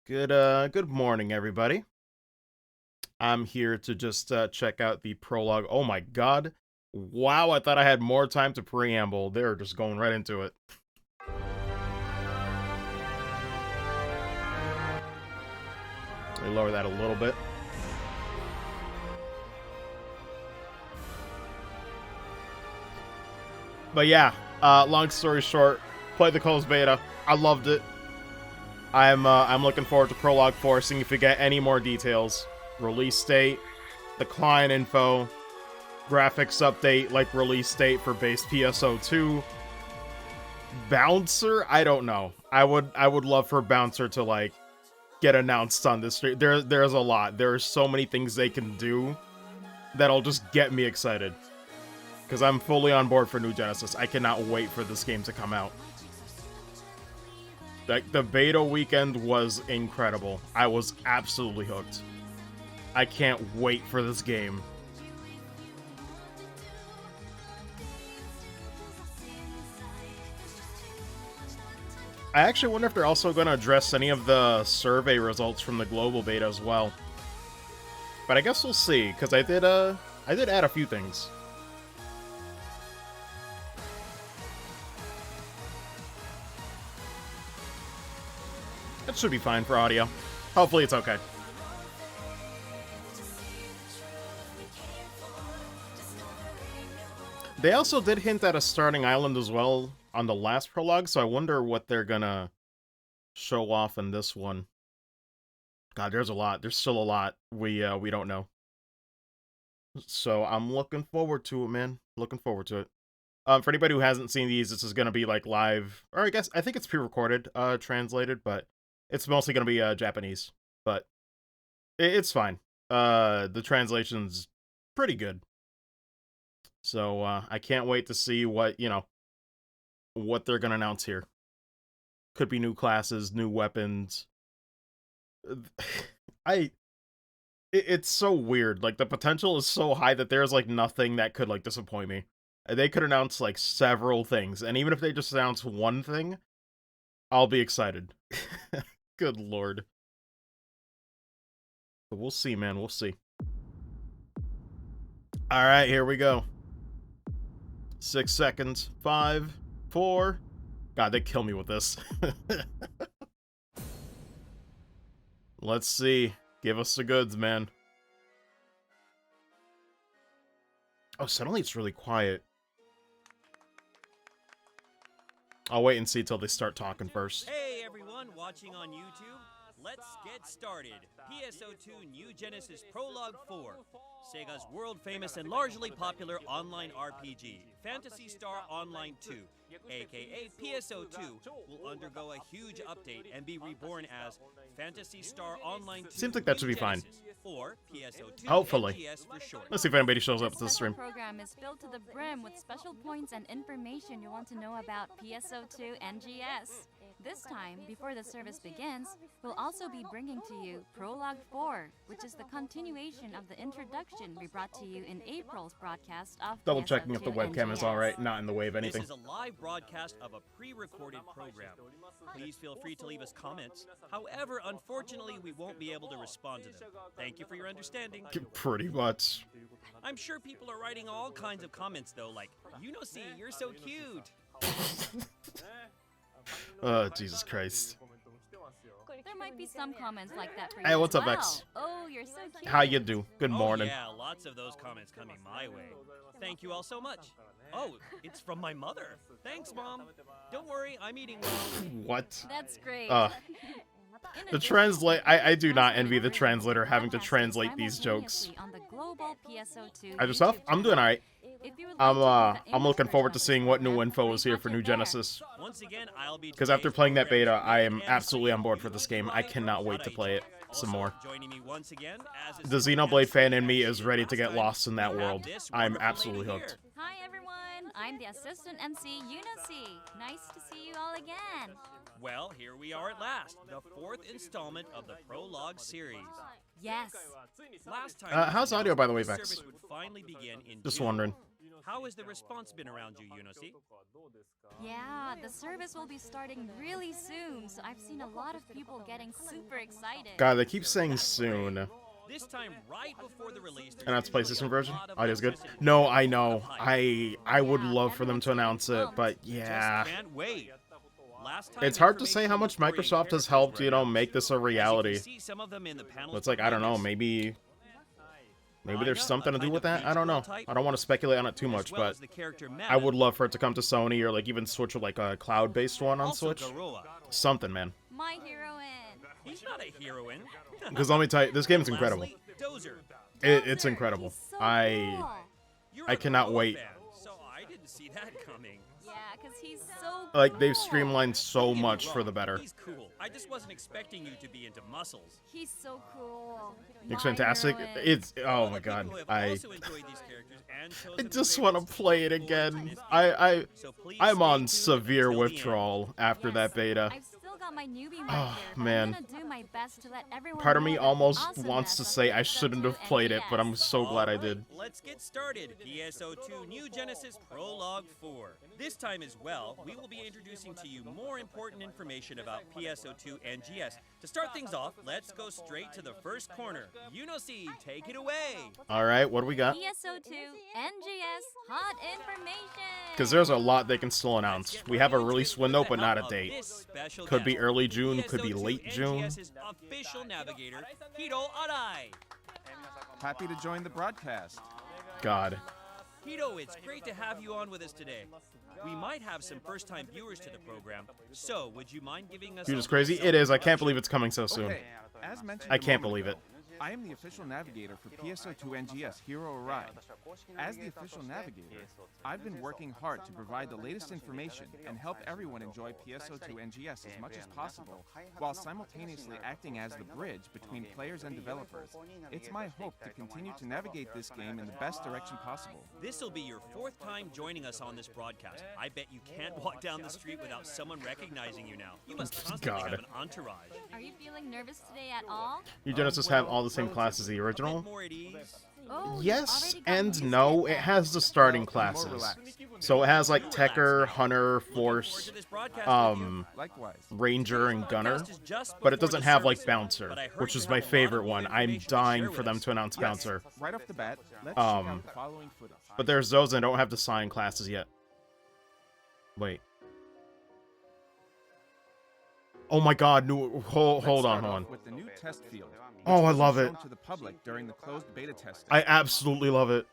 Good morning, everybody. I'm here to just check out the prologue. Oh my god. Wow, I thought I had more time to preamble. They're just going right into it. Let me lower that a little bit. But yeah, long story short, played the closed beta. I loved it. I'm looking forward to Prologue 4, seeing if we get any more details. Release date, the client info, graphics update like release date for base PSO2. Bouncer? I don't know. I would love for Bouncer to like get announced on this stream. There's a lot. There are so many things they can do that'll just get me excited. Because I'm fully on board for New Genesis. I cannot wait for this game to come out. Like, the beta weekend was incredible. I was absolutely hooked. I can't wait for this game. I actually wonder if they're also going to address any of the survey results from the global beta as well. But I guess we'll see, because I did add a few things. That should be fine for audio. Hopefully it's okay. They also did hint at a starting island as well on the last prologue, so I wonder what they're gonna show off in this one. God, there's a lot. There's still a lot we don't know. So I'm looking forward to it, man. Looking forward to it. For anybody who hasn't seen these, this is gonna be like live, or I think it's pre-recorded, translated, but it's mostly gonna be Japanese. But it's fine. The translation's pretty good. So I can't wait to see what what they're gonna announce here. Could be new classes, new weapons. It's so weird. Like, the potential is so high that there's like nothing that could like disappoint me. They could announce like several things, and even if they just announce one thing, I'll be excited. Good lord. But we'll see, man. We'll see. All right, here we go. 6 seconds. 5, 4. God, they kill me with this. Let's see. Give us the goods, man. Oh, suddenly it's really quiet. I'll wait and see till they start talking first. Hey everyone watching on YouTube, let's get started. PSO2 New Genesis Prologue 4, Sega's world-famous and largely popular online RPG, Phantasy Star Online 2, aka PSO2, will undergo a huge update and be reborn as Phantasy Star Online 2. Seems like that should be fine. Or PSO2 Hopefully. NGS for short. Let's see if anybody shows up to the This stream. program is filled to the brim with special points and information you want to know about PSO2 NGS. This time, before the service begins, we'll also be bringing to you Prologue 4, which is the continuation of the introduction we brought to you in April's broadcast of Double checking if the webcam is alright, not in the way of anything. This is a live broadcast of a pre-recorded program. Please feel free to leave us comments. However, unfortunately, we won't be able to respond to them. Thank you for your understanding. Pretty much. I'm sure people are writing all kinds of comments though, like, see, you're so cute. Oh, Jesus Christ. There might be some comments like that for you. Hey, what's as up, well. X? Oh, you're so cute. How you do? Good morning. Oh, yeah, lots of those comments coming my way. Thank you all so much. Oh, it's from my mother. Thanks, Mom. Don't worry, I'm eating well. What? That's great. The translate. I do not envy the translator having to translate these jokes. On the global PSO2 How's yourself? I'm doing alright. If you would like to do the I'm looking forward to English seeing what new program, info is here for pretty New much there. Genesis. Once again, I'll be Because after today's playing that beta, program I am MC. absolutely on board for this game. I cannot wait to play it some Also, more. joining me once again, as is The Xenoblade announced fan in me last is ready to get time, lost in that we have world. this I'm wonderful absolutely lady hooked. Hi everyone, I'm the assistant MC Unice. Nice to see you all again. here. Well, here we are at last, the 4th installment of the Prologue series. Yes. Last time, How's audio, by the way, the Vex? service would finally begin in Just June. wondering. How has the response been around you, Yunosi? Yeah, the service will be starting really soon, so I've seen a lot of people getting super excited. God, they keep saying soon. This time, right before the release, And that's PlayStation version? lot of Audio's good? anticipation No, and I a lot know. of hype. I would Yeah, love for them to everyone's announce getting it, but pumped. yeah. Just can't wait. Last time It's hard to say information how on the much story and Microsoft has characters helped, were you know, announced. make this a As you can reality. see some of them in the panels It's like, I don't behind know, us. maybe Line there's up something a to do kind with of that? I don't know. regional type, I don't want to speculate on it too as much, well but as the character I would Madden, love for it to come to Sony or like even Switch with like a cloud-based one on also Switch. Garoa. Something, man. My heroine. He's not a heroine. Because let me tell you, this game is incredible. Lastly, Dozer. It's Dozer, incredible. he's so I cool. You're I a cannot Garoa wait. fan, so I didn't see that coming. Yeah, because he's so like they've cool. streamlined so Don't get me much for wrong, the better. He's cool. I just wasn't expecting you to be into muscles. He's so cool. It's My fantastic. heroine. It's oh my Other god. people have I also enjoyed these characters and I chosen just their want to favorites play it looking forward to again. this I So please I'm stay on tuned severe until the end. withdrawal after Yes, that beta. I've still got my newbie mic Oh, here, but man. I'm gonna do my best to let everyone Part of know me the almost awesomeness wants to of say I PSO2 shouldn't have played it, but I'm NGS. so glad I Alright, did. Let's get started. PSO2 New Genesis Prologue 4. This time as well, we will be introducing to you more important information about PSO2 NGS. To start things off, let's go straight to the first corner. Yunosi, take it away. All right, what do we got? PSO2 NGS hot information. Because there's a lot they can still announce. We have a release window, but not a date. Could be early June, could be late June. NGS's official navigator, Hiro Arai. Happy to join the broadcast. God. Hiro, it's great to have you on with us today. We might have some first-time viewers to the program, so would you mind giving us You're a just crazy. It is. I can't believe it's coming so soon. Okay, as mentioned I a can't moment believe ago, it. I am the official navigator for PSO2 NGS, Hero Arai. As the official navigator, I've been working hard to provide the latest information and help everyone enjoy PSO2 NGS as much as possible, while simultaneously acting as the bridge between players and developers. It's my hope to continue to navigate this game in the best direction possible. This will be your fourth time joining us on this broadcast. I bet you can't walk down the street without someone recognizing you now. You must constantly God. have an entourage. Are you feeling nervous today at all? You Genesis have all the same classes as the A bit original? more at ease. Oh, you've Yes already got and used to no. it It then. has the starting More classes. relaxed. So it has like Relax Techer, now. Hunter, Looking forward Force, to this broadcast with you. Likewise. Ranger, and Gunner. Podcast is just But it before doesn't the have like service, Bouncer, but I heard which you is have my a lot of favorite new one. I'm information to dying share for with them us. to announce Yes, Bouncer. right off the bat, let's check out the following footage. But there's those that don't have the sign classes yet. Wait. Oh my god, no, hold Let's on, start hold off on. with the new test field. Oh, I which wasn't love it. shown to the public during the closed beta testing. I absolutely love it.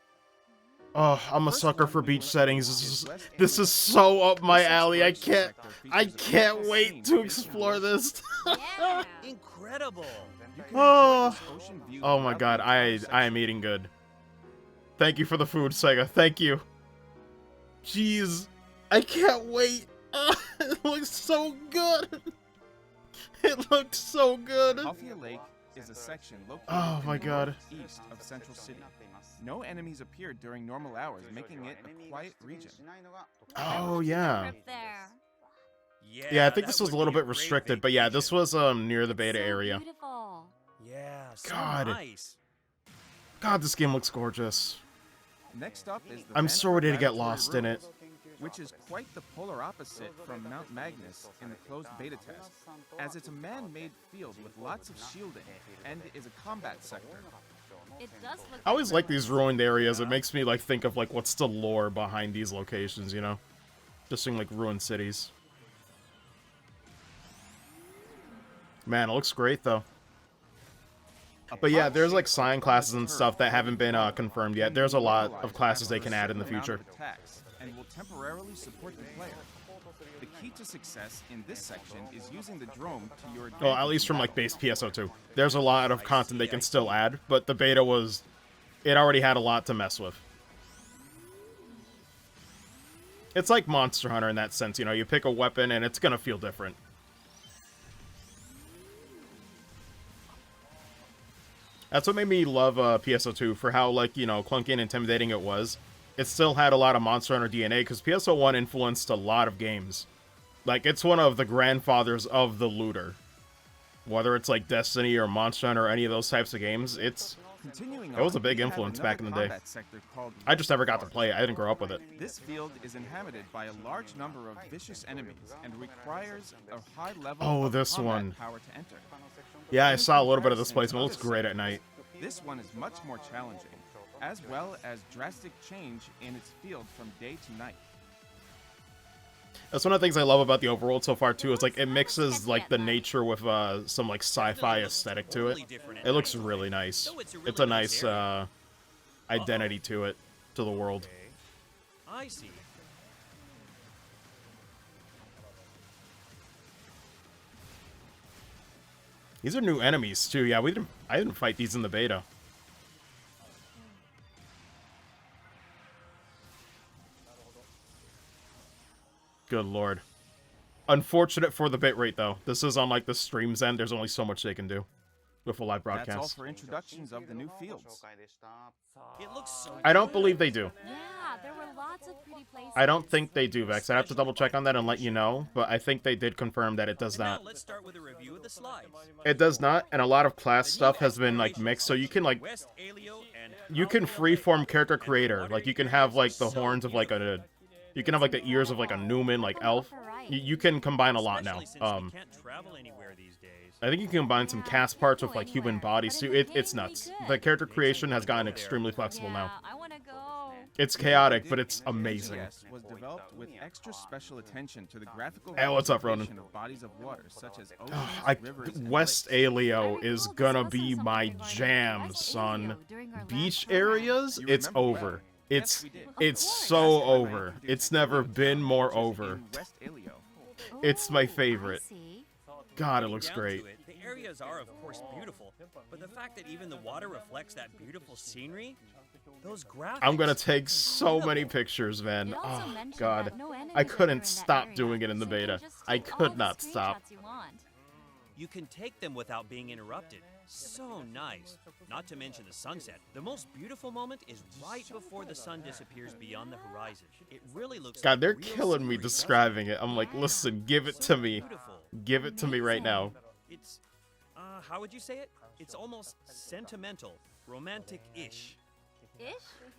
Oh, I'm a First sucker one for we beach went settings. through This is is so up my This alley. I exploration can't sector I features a can't beautiful wait scene to facing explore the this. Yeah. Incredible. You can Oh. enjoy this ocean view Oh my throughout god, the I entire am section. eating good. Thank you for the food, Sega. Thank you. Jeez. I can't wait. It looks so good. It looks so good. Halfia Lake is a section located Oh in my the god. northeast of Central City. No enemies appeared during normal hours, making it a quiet region. Oh yeah. Trip there. Yeah, I think that this was would a little be bit great restricted, but yeah, this vacation. was near the beta So area. Beautiful. Yeah, so God. nice. God, this game looks gorgeous. Next up is the I'm so Vanderbilt ready to get Laboratory lost in it. Ruins, which is quite the polar opposite from Mount Magnus in the closed beta test, as it's a man-made field with lots of shielding and is a combat sector. It does look I always like ruins. these ruined areas. It makes me like think of like what's the lore behind these locations, you know? Just seeing like ruined cities. Man, it looks great though. But yeah, there's like sign classes and stuff that haven't been confirmed yet. There's a lot of classes they can add in the future. Attacks and will temporarily support the player. The key to success in this section is using the drone to your Well, at advantage least in from like battle. base PSO2. There's a lot of content they can still add, but the beta was... It already had a lot to mess with. It's like Monster Hunter in that sense, you know, you pick a weapon and it's gonna feel different. That's what made me love PSO2, for how, like, you know, clunky and intimidating it was. It still had a lot of Monster Hunter DNA, because PSO1 influenced a lot of games. Like, it's one of the grandfathers of the looter. Whether it's like Destiny or Monster Hunter or any of those types of games, it's Continuing It was on, a big we have influence another back in the day. combat sector called I just never got to play it. I didn't grow up with it. This field is inhabited by a large number of vicious enemies and requires a high level of this combat one. power to enter. Yeah, I saw a little bit of this place, but it looks great at night. This one is much more challenging, as well as drastic change in its field from day to night. That's one of the things I love about the overworld so far too. Is like it mixes like the nature with some like sci-fi aesthetic to it. It looks really nice. It's a nice identity to it, to the world. I see. These are new enemies too. Yeah, I didn't fight these in the beta. Good lord. Unfortunate for the bitrate though. This is on like the stream's end. There's only so much they can do with a live broadcast. That's all for introductions of the new fields. It looks so I don't good. believe they do. Yeah, there were lots of pretty places. I don't think they do, Vex. I have to double check on that and let you know, but I think they did confirm that it does And now not. let's start with a review of the slides. It does not, and a lot of class stuff has been like mixed, so you can like West Alio and you can freeform character creator. Like you can have like the horns of like a, you can have like the ears of like a Newman, like elf. You can combine a lot now. Especially since we can't travel anywhere these days. I think you can combine some cast parts with like human bodies too. It's nuts. The character creation has gotten extremely flexible now. I want to go. It's chaotic, but it's amazing. NGS was developed with extra special attention to the graphical Hey, what's up, Ronan? representation of bodies of water, such as oceans, I, rivers, and West lakes. Alio is gonna be my jam, son. Beach areas, You it's remember over. well. It's Yes, we did. it's so over. It's never been more Coastal over. in West Alio. It's my Oh, I favorite. see. God, it looks Down to great. it, the areas are, of course, beautiful, but the fact that even the water reflects that beautiful scenery, those graphics. I'm gonna take so many pictures, man. It also Oh mentioned God, that no enemies I occur in couldn't that stop area, doing it in the so you can beta. just I take all could the not stop. screenshots you want. You can take them without being interrupted. So nice. Not to mention the sunset. The most beautiful moment is right before the sun disappears beyond the horizon. It really looks God, like they're real killing me scenery, doesn't it? describing it. I'm like, listen, give it to me. Beautiful. Give it to me right now. It's, how would you say it? It's almost sentimental, romantic-ish. Ish?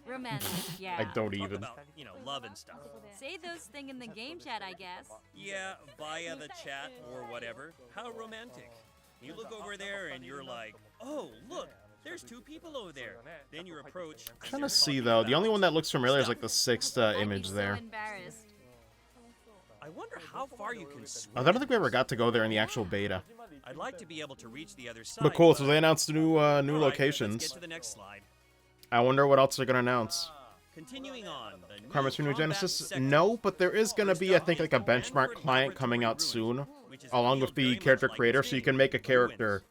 Romantic, yeah. I don't Talk even. about, love and stuff. Say those things in the game chat, I guess. Yeah, via the chat or whatever. How romantic. You look over there and you're like, oh, look, there's two people over there. Then you approach. and Trying they're to see talking though. The about only one that looks familiar is like the sixth I'd be image so there. embarrassed. I wonder how far you can swim. I don't think we ever got to go there in the actual beta. I'd like to be able to reach the other side. But cool, so they announced new All right, locations. Let's get to the next slide. I wonder what else they're gonna announce. Continuing on. The Requirements for New combat Genesis? sector. No, but there is gonna be, I First think, up like a is the benchmark Manfred client coming out Laboratory soon, Ruins, which is along revealed with the very much character like creator, its so you name, can make a Ruins. character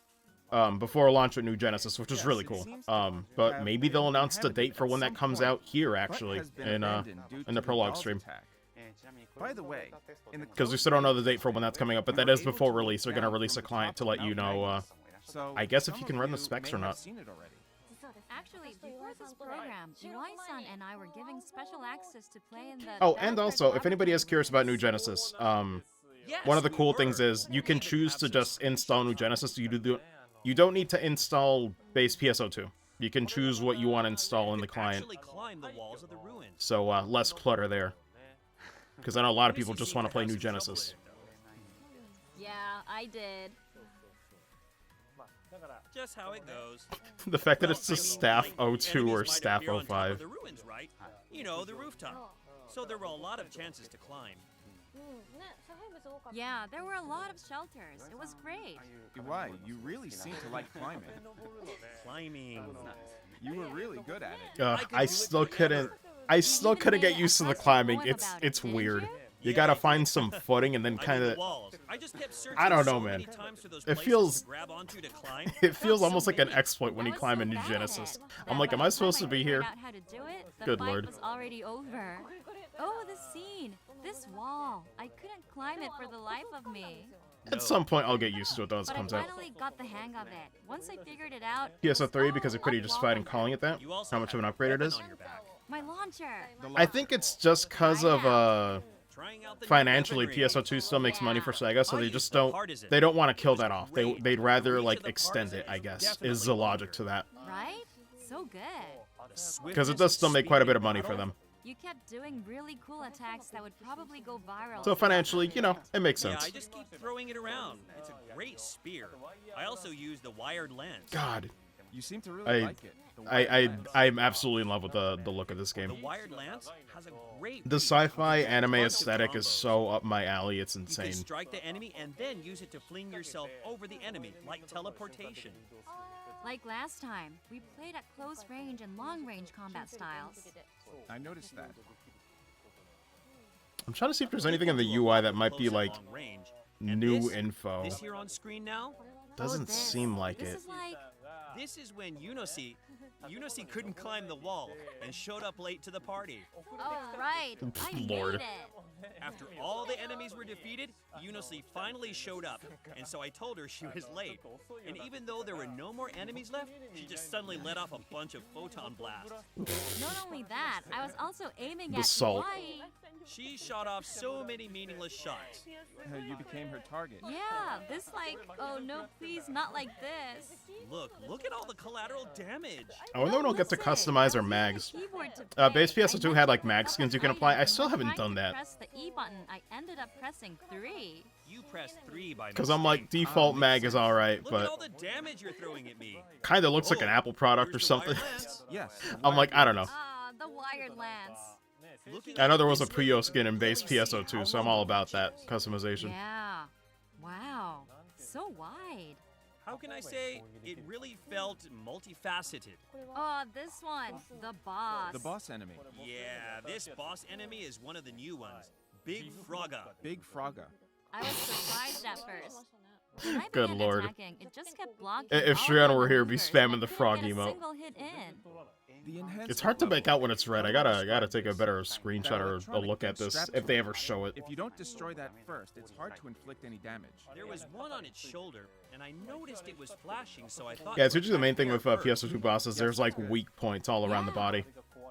before launch at New Genesis, which is Yes, really it cool. seems to But have maybe they'll been announce the inhabited date for at when that some comes point, out here, but actually, has been in abandoned due the to prologue Dolls stream. attack. By the way, in the Because we still don't know the date for when that's coming up, but that is before release. They're gonna release a client to let you know. So I guess if some you can of run the you specs may or have not. seen it already. Actually, before this program, Iwai-san and I were giving special access to play in the... Oh, and also, if anybody is curious about New Genesis, Yes, one of the we cool were. things is you can We choose have to some just install New Genesis. You don't need to install base PSO2. You can choose what you want to install in the client. Actually climb the walls of the ruins. So less clutter there. Because I know a lot of people just want to play New Genesis. Yeah, I did. Just how it goes. The fact that Well, it's just I mean, Staff like, 02 enemies or might Staff appear on top of 05. the ruins, right? You know, the rooftop. So there were a lot of chances to climb. Yeah, there were a lot of shelters. It was great. Why? You really seem to like climbing. Climbing. You were really good at it. I still couldn't. I still couldn't get used to the climbing. It's weird. You gotta find some footing and then I kind did of. the walls. I just kept searching I don't know, so man. many times for those It places feels- to grab onto to climb. It feels So almost like an many. exploit when you I was climb so in New bad at Genesis. it I'm that like, by am the I time supposed to be figured here? out how to do it, the Good fight lord. was already over. Oh, the scene! This wall! I couldn't climb it for the life of me. At some point, I'll get used to it though as it But I comes out. finally got the hang of it. Once I figured it out, PSO3 because of Pretty Justified in calling it that. You also How much of had an upgrade it a is. weapon on your back. my launcher. I think it's just cause of Trying out the new financially weaponry. PSO2 still makes money for Sega, so I they used just the don't. partisan. They don't want to kill It was that off. great. They'd rather Each like of the extend it, partisans I guess. definitely Is the logic longer. to that. Right? so good. Because it does still make quite a bit of money for them. You kept doing really cool attacks that would probably go viral. So financially, you know, it makes Yeah, sense. I just keep throwing it around. It's a great spear. I also use the wired lens. God, You seem to really like it. The wired lens. I'm absolutely in love with the look of this game. The wired lance has a great The reach, sci-fi with anime a bunch of aesthetic is combos. so up my alley, it's You can insane. strike the enemy and then use it to fling yourself over the enemy, like teleportation. Like last time, we played at close range and long range combat styles. I noticed that. I'm trying to see if there's anything in the UI that might be Close and like long range. And new this- info. This here on screen now, Doesn't this. seem like This it. is like this is when Unosi couldn't climb the wall and showed up late to the party. oh right, I Lord. made it. After all the enemies were defeated, Unosi finally showed up, and so I told her she was late. And even though there were no more enemies left, she just suddenly let off a bunch of photon blasts. Not only that, I was also aiming The at salt. Hawaii. She shot off so many meaningless shots. You became her target. Yeah, this like, oh no, please, not like this. Look at all the collateral damage. I wonder when we'll get to Listen, customize I our was using mags. the keyboard to Base play. PS2 I had like meant to mag press skins you the can apply. I button. still haven't Trying done to that. Press the E button. I ended up pressing 3. You pressed 3 by Because I'm like, mistake. default makes mag is sense. alright, Look at all but the damage you're throwing at me. kind of looks like an Oh, Apple product or here's the wire something. lance. Yes. the I'm like, wired I don't know. lens. Ah, the wired lance. Looking I know at there was a this Puyo layer, skin in base you can see PSO2, how so I'm long all the about reach that is. customization. Yeah. Wow. So wide. How can I say it really felt multifaceted? Oh, this one. The boss. The boss enemy. Yeah, this boss enemy is one of the new ones. Big Frogga. Big Frogga. I was surprised at first. When I Good began lord. attacking, it just kept blocking If all Shrian my were here, he'd be maneuvers, spamming and I the couldn't frog get a emote. single hit in. The enhancement It's hard to make level. out when it's red. I gotta take a better That screenshot or a electronic look at thing this strapped if to they it. ever show it. If you don't destroy that first, it's hard to inflict any damage. There was one on its shoulder, and I noticed it was flashing, so I thought. Yeah, it's to usually the main attack thing there with first. PS2 bosses. There's like weak points all around the Yeah. body.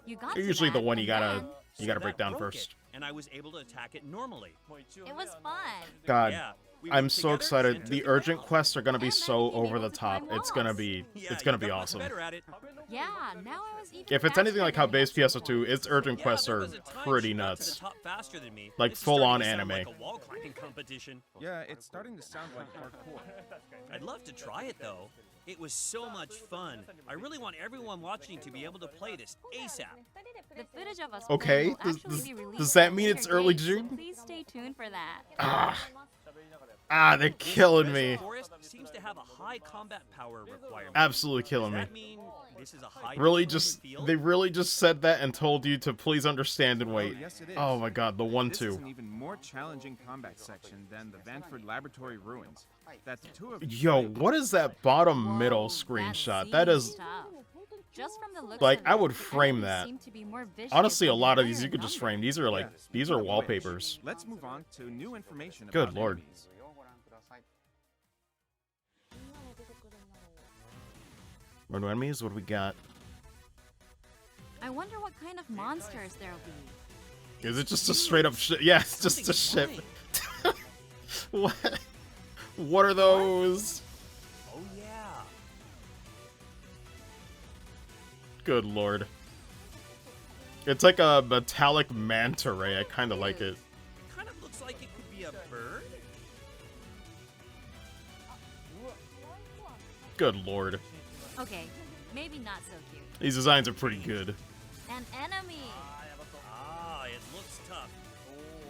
You got They're to usually the that, one you and gotta then you gotta So break that down broke first. it, and I was able to attack it normally. It was fun. God, Yeah, we I'm worked so together excited. and The took it urgent down. quests are gonna be And so then you over came the able to top. climb It's gonna walls. be Yeah, it's gonna you be got much awesome. better at it. Yeah, now I was even If it's anything faster like how than you base at some PS2, point. its urgent Yeah, quests there are was a time pretty she got to nuts. the top faster than me. Like This is full-on starting to sound anime. Like a wall climbing competition. Yeah, it's starting to sound like parkour. I'd love to try it though. It was so much fun. I really want everyone watching to be able to play this ASAP. The footage of us Okay, playing will does- actually does- be released does that at a mean later it's early date, so June? please stay tuned for that. They're killing me. Forest seems to have a high combat power requirement. Absolutely killing Does me. that mean this is a high Really difficulty just field? they really just said that and told you to please understand and wait. Oh, yes, it is. Oh my god, the This is 1-2. an even more challenging combat section than the Vanford Laboratory Ruins. That's two of Yo, what is that bottom middle Whoa, screenshot? That That is seems tough. Just from the looks like of I it, would the frame enemies that. seem to be more vicious Honestly, a and lot of higher these you in could just number. frame. These are like Yeah, these speaking are of which, wallpapers. Let's move on to new information Good about lord. enemies. Run enemies, what do we got? I wonder what kind of monsters there'll be. Is it just a straight up ship? Yeah, it's just a ship. Flying. What? What are those? Oh yeah. Good lord. It's like a metallic manta ray. I kind of like it. It kind of looks like it could be a bird. Good lord. Okay, maybe not so cute. These designs are pretty good. An enemy! Ah, it looks tough.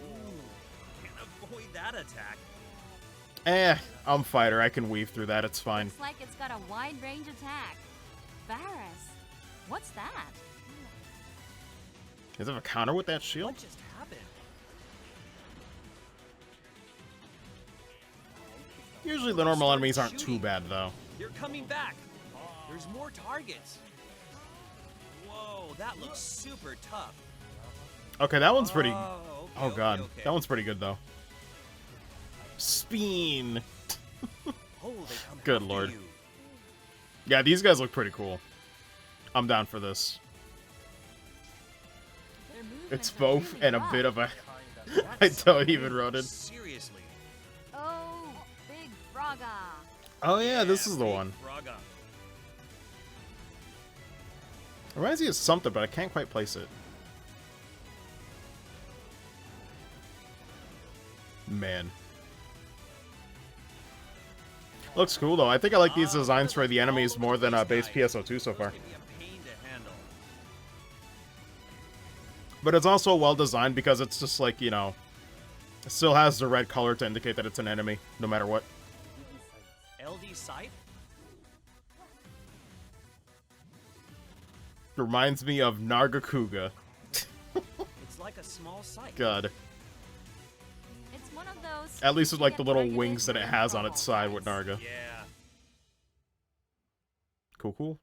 Ooh, can't avoid that attack. I'm fighter. I can weave through that. It's fine. Looks like it's got a wide range attack. Varus. What's that? Does it have a counter with that shield? What just happened? Usually the normal enemies aren't too bad though. They're coming back. There's more targets. Whoa, that looks super tough. Okay, that one's pretty. Oh, Oh okay, god, okay. that one's pretty good though. Speen. Oh, they come Good after lord. you. Yeah, these guys look pretty cool. I'm down for this. Their It's movements are both really and a rough. bit of a. I That's don't even wrote it. Seriously. Oh, Big Frogga. Oh yeah, this is the Big one. Frogga. Reminds me of something, but I can't quite place it. Man. Looks cool, though. I think I like these designs for the enemies more than base PSO2 so far. But it's also well designed because it's just like, you know, it still has the red color to indicate that it's an enemy, no matter what. LD Scythe? Reminds me of Nargacuga. It's like a small scythe. God. It's one of those. At least with like the little targeted wings that it has on its side with profiles. Narga. Yeah. Cool, cool.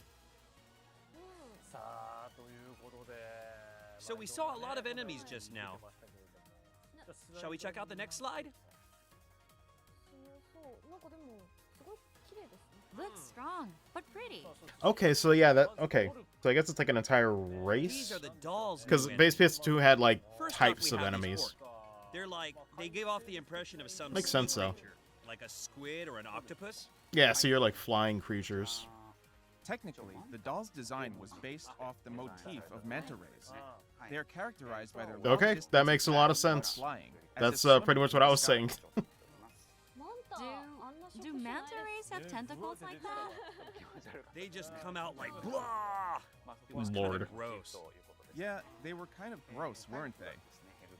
So we saw a lot of enemies just now. Shall we check out the next slide? Looks strong, but pretty. Okay, so yeah, okay. So I guess it's like an entire These race? are the dolls. Because new base enemies. PS2 had like First off, types we of have these enemies. orc. They're like, they give off the impression of some Makes sea sense, though. creature, like a squid or an octopus. Yeah, so you're like flying creatures. Technically, the doll's design was based off the motif of manta rays. They are characterized by their Okay, long-distance that makes a lot of attacks when sense. flying, as That's if pretty swimming much through what I the was sky. saying. Do manta rays have tentacles like that? They just come out like blah. It was Lord. kind of gross. Yeah, they were kind of gross, weren't they?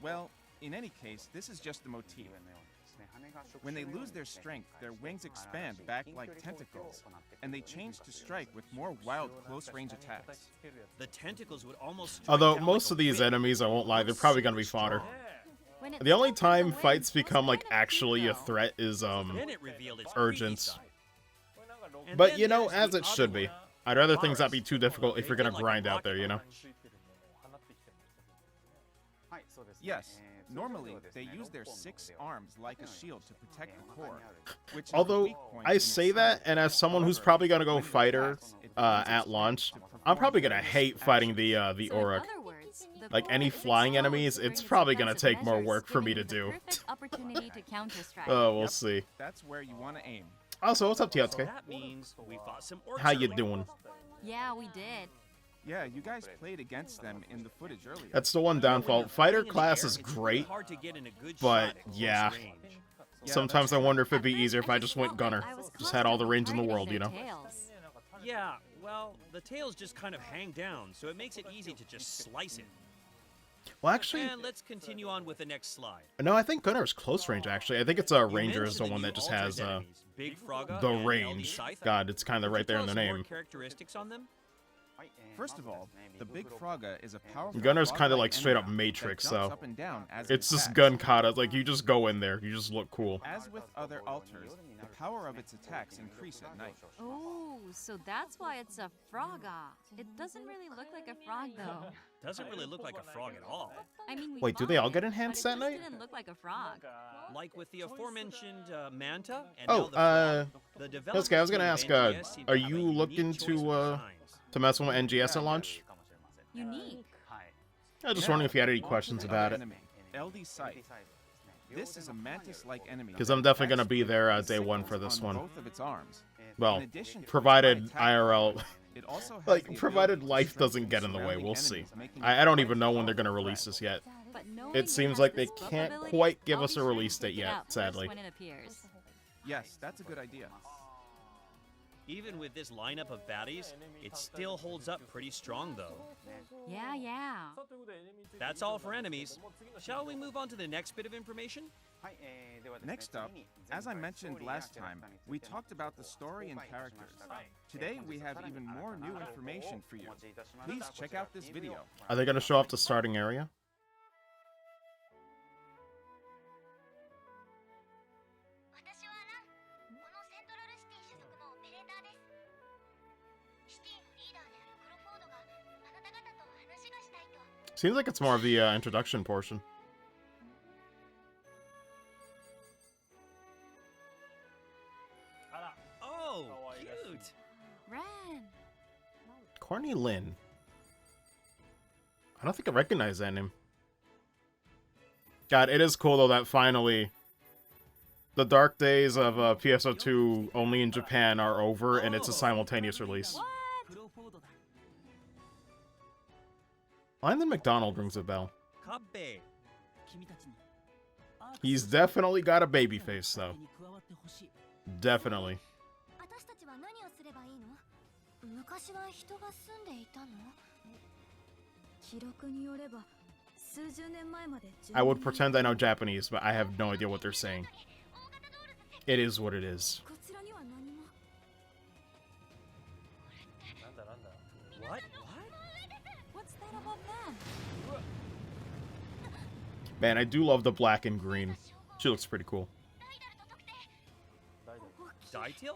Well, in any case, this is just the motif. When they lose their strength, their wings expand back like tentacles, and they change to strike with more wild close-range attacks. The tentacles would almost. strike Although down most like of a these whip. enemies, I won't lie, they're probably gonna be fodder. When it The only slopes in the time wind, fights feels become like kind of actually a creepy, threat is Then it revealed its urgent. creepy side. And But then you know, there's as the it should other be. one. I'd rather things not be Forest. too difficult if They you're gonna feel like a grind out rocket there, you know? launch. Yes, normally they use their 6 arms like a shield to protect the core, which is a Although, weak point I in say its that, side. and as someone who's However, probably gonna go when it fighter attacks, it finds its at strength launch, to I'm perform probably gonna various hate fighting actions. the So in Orc. other words, the Like, core any is flying exposed enemies, during it's its probably gonna defensive take more measures, work for me giving to you the do. perfect opportunity to counter-strike. We'll Yep. see. That's where you want to aim. Also, what's up, So Tiyatsuke? that means we fought some orcs How you earlier. doing? Yeah, we did. Yeah, you guys played against them in the footage earlier. That's the one You know, when downfall. you're Fighter flying in the class air, is it's really great. hard to get in a good but, shot at close yeah. range. Yeah, Sometimes I that's wonder if it'd At be first, easier if I just just went felt like gunner. I was Just had all the constantly range in the targeting world, you their know? tails. Yeah, well, the tails just kind of hang down, so it makes it easy to just slice it. Well, actually, And let's continue on with the next slide. no, I think gunner is close range, actually. I think it's You Ranger is the mentioned one new that just altered has enemies, Big Frogga the and LD range. Scythe. God, it's kind of Could you right there in tell the us more name. characteristics on them? First of all, the big Frogga is a powerful Gunner's frog-like kinda like straight up enemy Matrix, that jumps though. up and down as it It's just attacks. gun kata. Like, you just go in there. You just look cool. As with other altars, the power of its attacks increase at night. Oh, so that's why it's a frogga. It doesn't really look like a frog, though. Doesn't really look like a frog at all. I mean, we Wait, do fought they all it, get but enhanced it that just night? didn't look like a frog. Like with the aforementioned Manta and Oh, now the frog, the Let's developers go. I was gonna team of ask, NGS seem to are have a you unique looking choice to, of designs. To mess with NGS at launch? Unique. I was just wondering if you had any On to questions the about other it. enemy, LD Scythe. This is a mantis-like enemy. Because I'm definitely that gonna be there has day one sickles for this on one. both of its arms. Well, In addition to its provided high attack IRL, power, it also has like, the provided ability to life strike doesn't get in the way. surrounding We'll see. enemies, making I it don't quite even know when they're powerful gonna threat. release this yet. But knowing It seems has like this they buff can't ability, quite give I'll us be a sure to release date pick it yet, up first sadly. when it appears. Yes, that's a good idea. Even with this lineup of baddies, it still holds up pretty strong though. Yeah, yeah. That's all for enemies. Shall we move on to the next bit of information? Next up, as I mentioned last time, we talked about the story and characters. Today we have even more new information for you. Please check out this video. Are they gonna show off the starting area? Seems like it's more of the introduction portion. Oh, cute! Ren. Corny Lynn. I don't think I recognize that name. God, it is cool though that finally the dark days of PSO2 only in Japan are over and it's a simultaneous release. What? Lyndon McDonald rings a bell. Kabbe. He's definitely got a baby face, though. Definitely. 私たちは何をすればいいの？昔は人が住んでいたの？記録によれば数十年前まで I would pretend I know Japanese, but I have no idea what they're saying. It is what it is. こちらには何も。 What? What? What's that about them? Man, I do love the black and green. She looks pretty cool. Daiteal?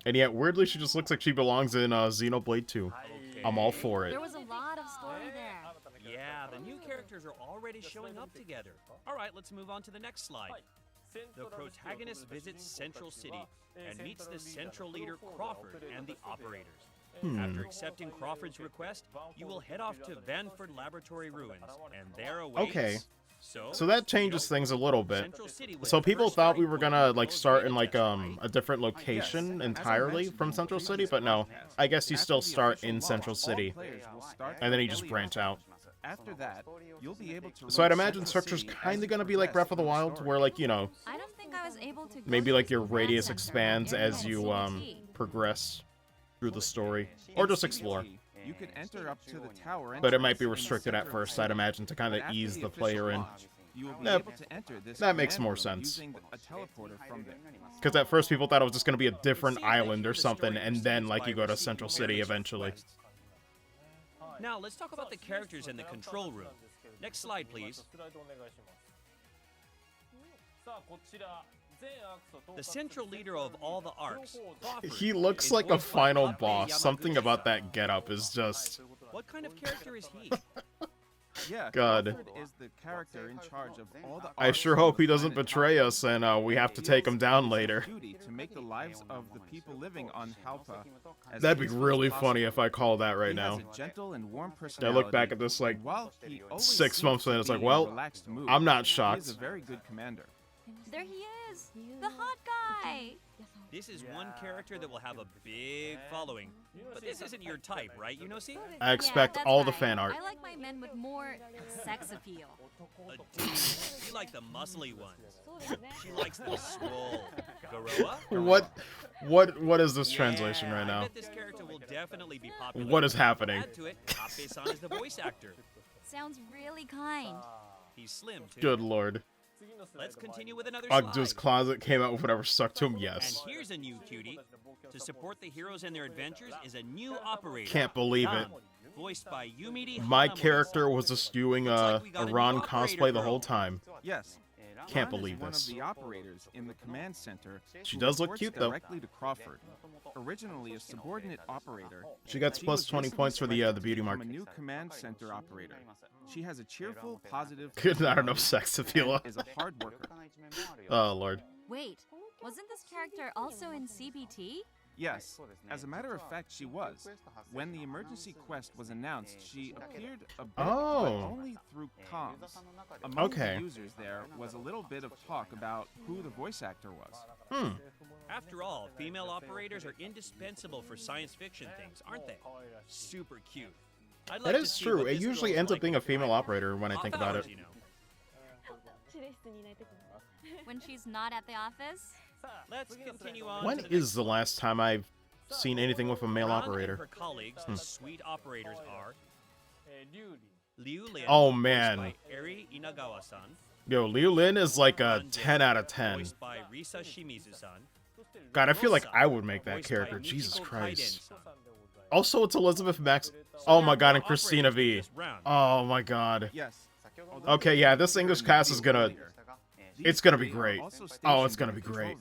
And yet, weirdly, she just looks like she belongs in Xenoblade 2. I'm all for it. There was a lot of story there. Yeah, the new characters are already showing up together. Alright, let's move on to the next slide. The protagonist visits Central City and meets the Central Leader Crawford and the operators. After accepting Crawford's request, you will head off to Vanford Laboratory Ruins, and there awaits... Okay. So that changes things a little bit. Central City was So the people first thought we starting were point gonna for like the start in beta like testing. a different location entirely from Central City, but no. I guess you still start in Central City, and then you just branch out. After that, you'll be able to So I'd imagine structure's kind of gonna be like Breath of the Wild, where like, you know, I don't think I was able to. maybe go like to your the radius center expands area as in you CBT. progress through the story, or just explore. You can enter up to the tower But it might be entrance in the restricted at center of first, the I'd city. imagine, to kind of After ease the official player in. launch, you will be Yep. able to enter this That makes command more room sense. using a teleporter from there. Because at first people thought it was just gonna be a different Seems like island or the something, story and then proceeds like by you go to receiving Central City various eventually. requests. Now, let's talk about the characters in the control room. Next slide, please. The central leader of all the arcs, Crawford, He looks is like a voiced by final Kabe boss. Something about Yamaguchi-san. that getup is just... What kind of character is he? Yeah, God. Crawford is the character in charge of all the I arcs sure on hope the he doesn't planet betray Halpa. us and we have to take him down later. Duty to make the lives of the people living on Halpa as That'd be peaceful as really possible. funny if I call that right He now. has a gentle and warm I personality, look back at this like and while he always 6 seems months to in, it's like, be in a well, relaxed mood, I'm not he is shocked. a very good commander. There he is, the hot guy. This is one character that will have a big following. But this isn't your type, right, Yunosi? I expect Yeah, that's all the right. fan art. I like my men with more sex appeal. You like the muscly ones. She likes the swole. Garoa? What is this translation Yeah, right I now? bet this character will definitely be popular. What is happening? Add to it, Kape-san is the voice actor. Sounds really kind. He's slim, too. Good lord. Let's continue with another Ogdo's slide. closet came out with whatever stuck to him, And yes. here's a new cutie. To support the heroes in their adventures is a new operator. Can't believe it. Ran, voiced by Yumiri My Hanamoto-san. character was just doing Looks a like we got a new Ron operator cosplay the girl. whole time. Yes. Can't Ron is believe one this. of the operators in the command center. She who does look reports cute, though. Directly to Crawford. Originally a subordinate operator, She gets she plus was 20 recently points for the selected to beauty become mark. a new command center operator. She has a cheerful, positive. Good, I don't know, personality sex appeal. and is a hard worker. Oh lord. Wait, wasn't this character also in CBT? Yes, as a matter of fact, she was. When the emergency quest was announced, she appeared a bit, Oh. but only through comms. Among Okay. the users there was a little bit of talk about who the voice actor was. Hmm. After all, female operators are indispensable for science fiction things, aren't they? Super cute. I'd like That to is see true. what It this usually girl's ends up like being a with female her operator when I think about powers, it. you know. When she's not at the office? Let's continue on. When to the is next the slide. last time I've seen anything with a male Ran and operator? her colleagues, the sweet operators, are Liu Lin, Oh, voiced man. by Eri Inagawa-san, Yo, Liu Lin is like a Ran 10 out of Densei, 10. voiced by Risa Shimizu-san, God, I feel like Rosa, I would make that voiced by character. Jesus Michiko Christ. Kaiden-san. Also, it's Elizabeth Max. So Oh there my are god, more and Christina operators V. in this round. Oh my god. Yes. Okay, yeah, this English cast is gonna... It's gonna be great. Oh, it's gonna be great.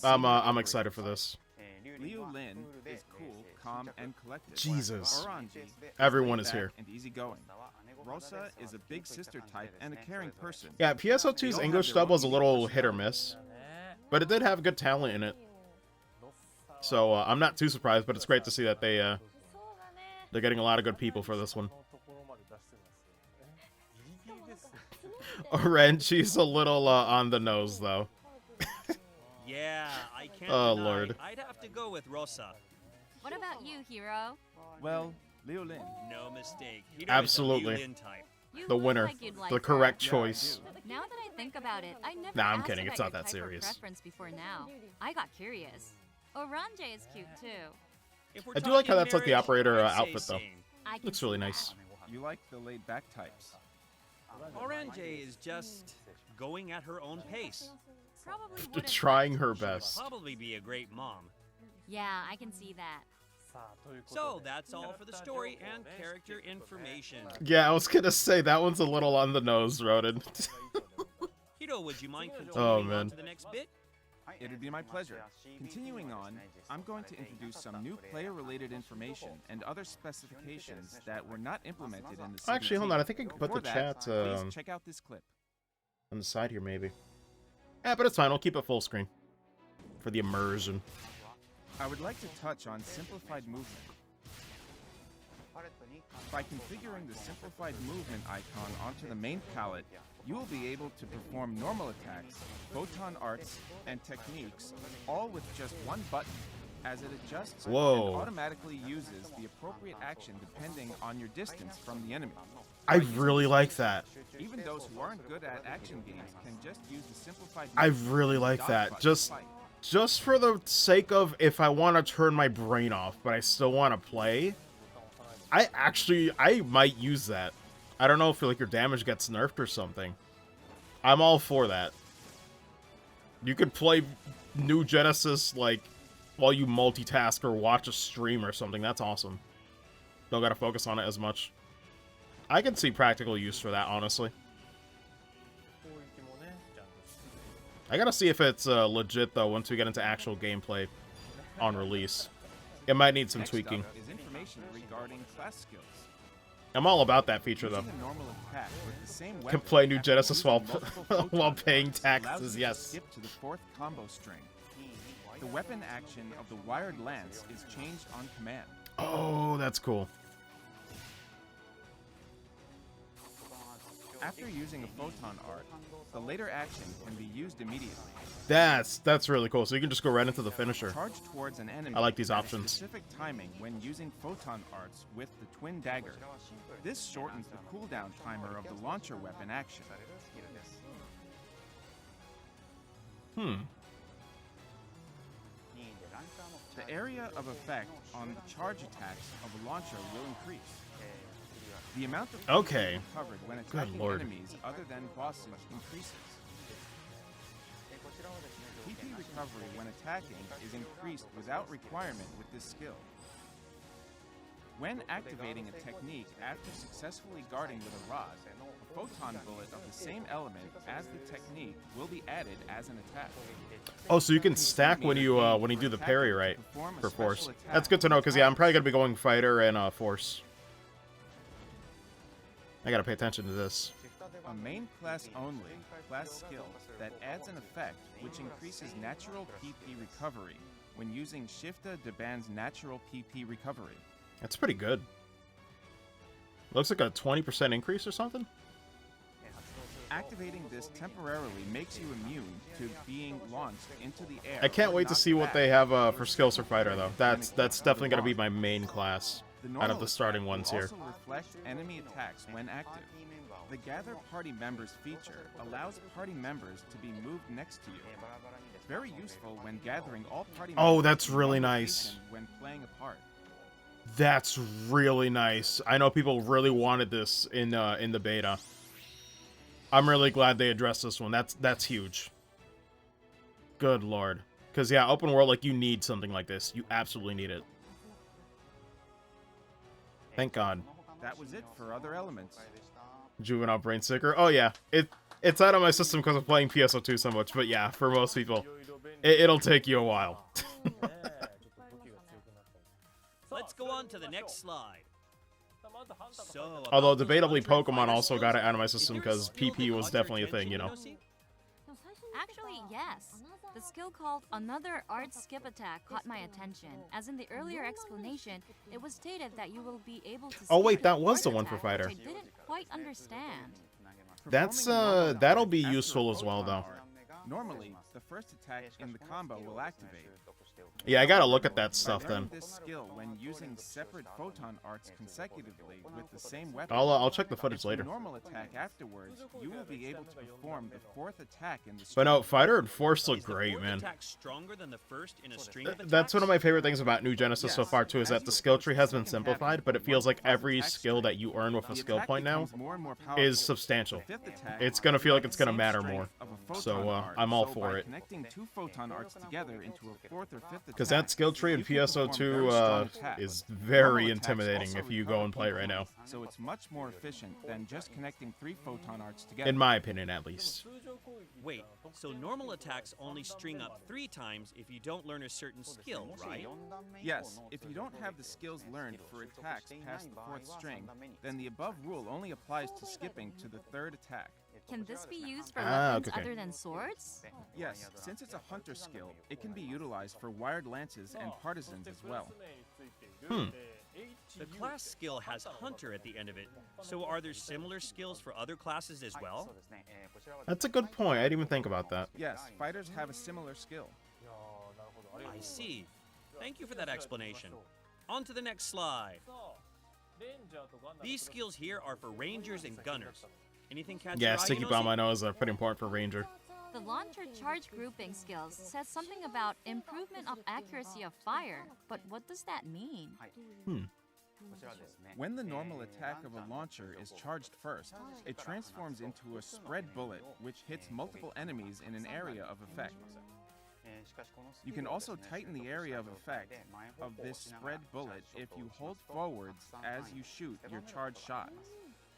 I'm excited for this. Liu Lin is cool, calm, and collected. Jesus. Oranji Everyone laid is back here. and easygoing. Rosa is a big sister type and a caring person. Yeah, PSO2's English dub was a little hit or miss, but it did have good talent in it. So I'm not too surprised, but it's great to see that they're getting a lot of good people for this one. Orange's a little on the nose though. Yeah, I can't Oh, deny, Lord. I'd have to go with Rosa. What about you, Hero? Well, Liu-Lin. No mistake. Hiro Absolutely. Is a Liu-Lin type. You The look winner. like you'd like The her. correct Yeah, I choice. do. Now that I think about it, I never Nah, I'm asked kidding. about It's not your that type or serious. preference before now. I got curious. Orange is cute too. If we're I do like how talking that's like the marriage, operator I'd say outfit, though. same. I can Looks see really that. nice. You like the laid-back types. Orange is just going at her own pace. Probably wouldn't Trying like- her She'll best. probably be a great mom. Yeah, I can see that. So that's all for the story and character information. Yeah, I was gonna say that one's a little on the nose, Roden. Hiro, would you mind Oh, continuing man. on to the next bit? It'd be my pleasure. Continuing on, I'm going to introduce some new player-related information and other specifications that were not implemented in the CBT. Actually, hold on. I think I can put Before the that, chat please check out this clip. on the side here, maybe. Yeah, but it's fine. I'll keep it full screen for the immersion. I would like to touch on simplified movement. By configuring the simplified movement icon onto the main palette, you will be able to perform normal attacks, photon arts, and techniques, all with just one button, as it adjusts Whoa. and automatically uses the appropriate action depending on your distance from the enemy. I really like that. Even those who aren't good at action games can just use the simplified I movement really and like dodge that. button Just to fight. Just for the sake of if I want to turn my brain off, but I still want to play, I might use that. I don't know if like your damage gets nerfed or something. I'm all for that. You could play New Genesis like while you multitask or watch a stream or something. That's awesome. Don't gotta focus on it as much. I can see practical use for that, honestly. I gotta see if it's legit, though, once we get into actual gameplay on release. It might need some Next tweaking. up is information regarding class skills. I'm all about that feature, though. Using a normal attack with the same Can weapon play New after Genesis using while multiple while photon paying arcs allows taxes, you to yes. skip to the fourth combo string. The weapon action of the wired lance is changed on command. Oh, that's cool. After using a photon art, the later action can be used immediately. That's really cool. So you can just go right into the finisher. Charge towards an enemy I like these at a options. specific timing when using photon arts with the twin dagger. This shortens the cooldown timer of the launcher weapon action. The area of effect on the charge attacks of a launcher will increase. The amount of Okay. recovered when attacking Lord. enemies other than bosses increases. PP recovery when attacking is increased without requirement with this skill. When activating a technique after successfully guarding with a rod, a photon bullet of the same element as the technique will be added as an attack. Oh, so you can stack when you do the parry, right? For force. That's good to know, because yeah, I'm probably gonna be going fighter and force. I gotta pay attention to this. A main class only class skill that adds an effect which increases natural PP recovery when using Shifta de Band's natural PP recovery. That's pretty good. Looks like a 20% increase or something? Activating this temporarily makes you immune to being launched into the air. I can't or wait to knocked see what back they have for with skills for specific fighter, though. when That's equipped with definitely a gonna be bond. my main class The out normal of the starting attack ones will here. also reflect enemy attacks when active. The Gather Party Members feature allows party members to be moved next to you. Very useful when gathering all party members. Oh, that's in really one nice. location when playing a part. That's really nice. I know people really wanted this in the beta. I'm really glad they addressed this one. That's huge. Good lord. Because yeah, open world, like, you need something like this. You absolutely need it. Thank God. That was it for other elements. Juvenile brain sicker. Oh yeah, it's out of my system because I'm playing PSO2 so much. But yeah, for most people, it'll take you a while. Let's go on to the next slide. So, Although about those debatably, one-trick Pokemon fighter also got it skills, out of my is system there a because skill PP that was caught your definitely a thing, attention, you know. Minosi? Actually, yes. The skill called Another Art Skip Attack caught my attention, as in the earlier explanation, it was stated that you will be able to Oh, skip wait, to that the was the art one for attack, fighter. which I didn't quite understand. That's Performing a normal that'll attack be after a useful as well, photon though. art Normally, the first attack in the combo will activate. Yeah, I gotta look at that By stuff then. learning this skill when using separate photon arts consecutively with the same weapon, I'll check the if footage you later. normal attack afterwards, you will be able to perform the fourth attack in the But no, string. Fighter and Force look Is the great, fourth man. attack stronger than the first in a string of That's one of my attacks? favorite things about New Genesis so Yes. far too, is As that the you skill approach tree the has been second half simplified, of but the it feels like one-class every attack skill that string, you earn with a the skill attack point now becomes more and more powerful. is substantial. The fifth attack It's gonna feel like has it's the gonna same matter strength more. of a So, photon art, I'm all so for by it. connecting two photon arts together into a fourth or fifth Because attack, that skill tree in you can perform PSO2 very strong attacks. is Normal very attacks intimidating also if you recover go and play heat right now. points, so it's much more efficient than just connecting three photon arts together. In my opinion, at least. Wait, so normal attacks only string up 3 times if you don't learn a certain skill, right? Yes, if you don't have the skills learned for attacks past the fourth string, then the above rule only applies to skipping to the third attack. Can this be used for Ah, weapons okay. other than swords? Yes, since it's a hunter skill, it can be utilized for wired lances and partisans as well. The class skill has Hunter at the end of it, so are there similar skills for other classes as well? That's a good point. I didn't even think about that. Yes, fighters have a similar skill. I see. Thank you for that explanation. On to the next slide. These skills here are for Rangers and Gunners. Anything catch Yeah, your eye, Sticky Yonosi? Bomb I know is pretty important for Ranger. The launcher charge grouping skills says something about improvement of accuracy of fire, but what does that mean? When the normal attack of a launcher is charged first, it transforms into a spread bullet which hits multiple enemies in an area of effect. You can also tighten the area of effect of this spread bullet if you hold forwards as you shoot your charged shot.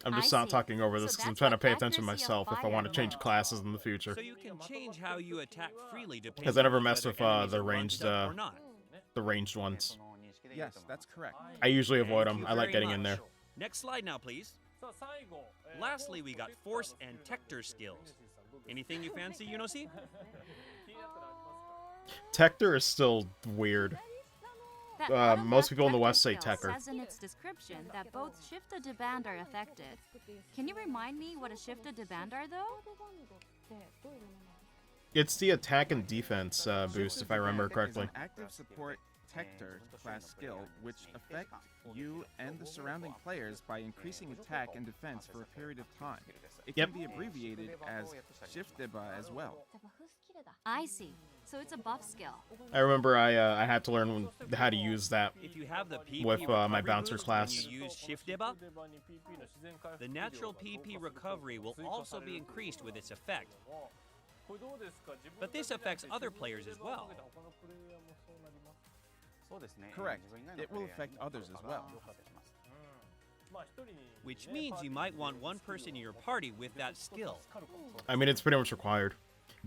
I'm just I not see. talking over So this because I'm that's trying to like pay attention accuracy of myself if I want to fire. change classes in the future. So you can change how you attack freely depending Because I never on messed whether with enemies the are bunched ranged up or not. the ranged ones. Yes, that's correct. I usually avoid Thank them. you I like very getting in much. there. Next slide now, please. Lastly, we got Force and Tector skills. Anything you fancy, Yunosi? Tector is still weird. That most people in the Tector West say skill Tecker. says in its description that both shift to band are affected. Can you remind me what a shift to band are, though? It's the attack and defense boost, if I remember Is correctly. an active support Tector class skill which affect you and the surrounding players by increasing attack and defense for a period of time. It Yep. can be abbreviated as Shifteba as well. I see. So it's a buff skill. I remember I had to learn how to use that. If you have the PP With, my recovery bouncer boost class. when you use Shift Dibba, the natural PP recovery will also be increased with its effect. But this affects other players as well. Correct. It will affect others as well. Which means you might want one person in your party with that skill. I mean, it's pretty much required.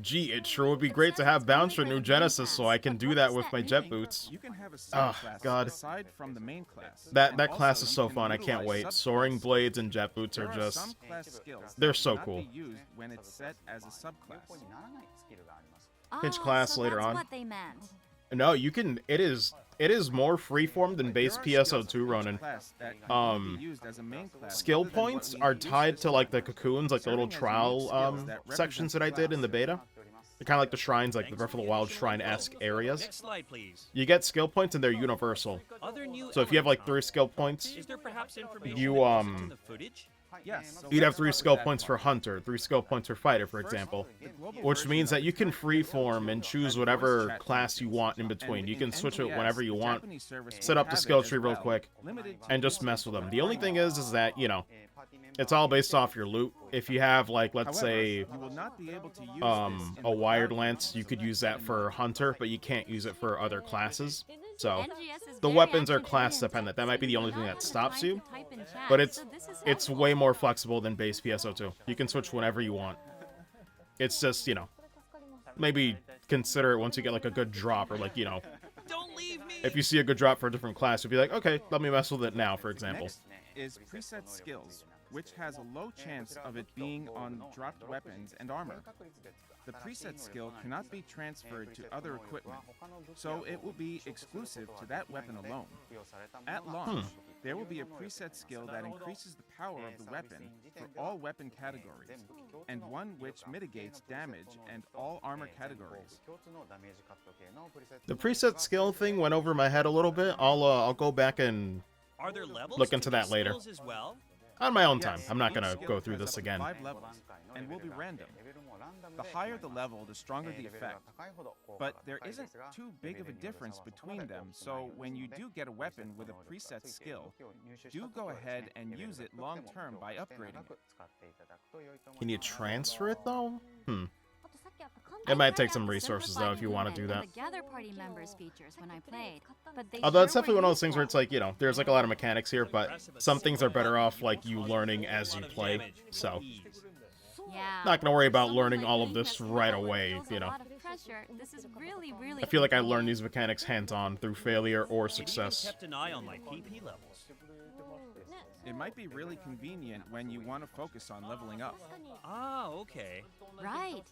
Gee, it sure would be great to have Bouncer New Genesis so I can do that with my jet boots. You can have a Ah, subclass God. aside from the main class. That And class also, is you so can fun, I can't utilize wait. Soaring subclass. Blades and jet boots There are are just... some class skills they're that so cannot cool. be used when it's set as a subclass. Pitch Oh, class so later that's on. what they meant. No, you can... It is more freeform than base There are skills PSO2 for each running. class that cannot be used as a main class Skill other than what points we are use tied this to, like, the for. cocoons, like the little Serving as trial unique skills that sections that represent I did the in the class. beta. They're kind of like the shrines, like the Thanks Breath for of the the Wild additional info. shrine-esque areas. Next slide, please. You get skill points and they're universal. Other new So if you have like elements, 3 skill points, is there perhaps information You, that isn't in the footage? Yes. so you'd have let's 3 start skill with that points for part. Hunter, 3 skill points for Fighter, for First, example. the global Which version means of that you can PSO2 freeform and choose has whatever voice chat class you functions. want in between. And You can in switch it NGS, whenever you the want. Japanese service Set will up the have skill it as tree real well, quick, limited to and just PC mess with them. support. The only thing is that, you know, it's all based off your loot. If you have, like, let's However, say, you will not be able to use this in a the wired cloud lance, you could use that in for mode. Hunter, but you can't use it for other classes. So, NGS is the very weapons are action-oriented, class dependent. That might be the so only you thing don't that have the stops time you. to type in chat, But so this is it's helpful. way more flexible than base PSO2. You can switch whenever you want. It's just, you know, maybe consider it once you get like a good drop, or like, you know, Don't leave me! if you see a good drop for a different class, you'll be like, okay, let me mess with it now, for example. Next is preset skills, which has a low chance of it being on dropped weapons and armor. The preset skill cannot be transferred to other equipment, so it will be exclusive to that weapon alone. At launch, there will be a preset skill that increases the power of the weapon for all weapon categories, and one which mitigates damage and all armor categories. The preset skill thing went over my head a little bit. I'll go back and Are there levels look to into these that later. skills as well? On my own time. Yes, I'm not each gonna skill go through has this up to again. 5 levels, and will be random. The higher the level, the stronger the effect. But there isn't too big of a difference between them, so when you do get a weapon with a preset skill, do go ahead and use it long term by upgrading it. Can you transfer it though? I It might tried take some out the resources though simplified if you want to do movement that. and the gather party members features when I played, but they Although it's sure definitely were one of those things where it's useful. like, you know, there's like a lot of mechanics here, but some things are better off like you learning as you play. So Yeah. not gonna worry about Someone learning like all me of this that's right low and away, feels you a know. lot of pressure. This is really, really I feel like I convenient. learned these mechanics hands-on through failure or It even success. kept an eye on my PP levels. It might be really convenient when you want to focus on leveling up. Ah, okay. Right.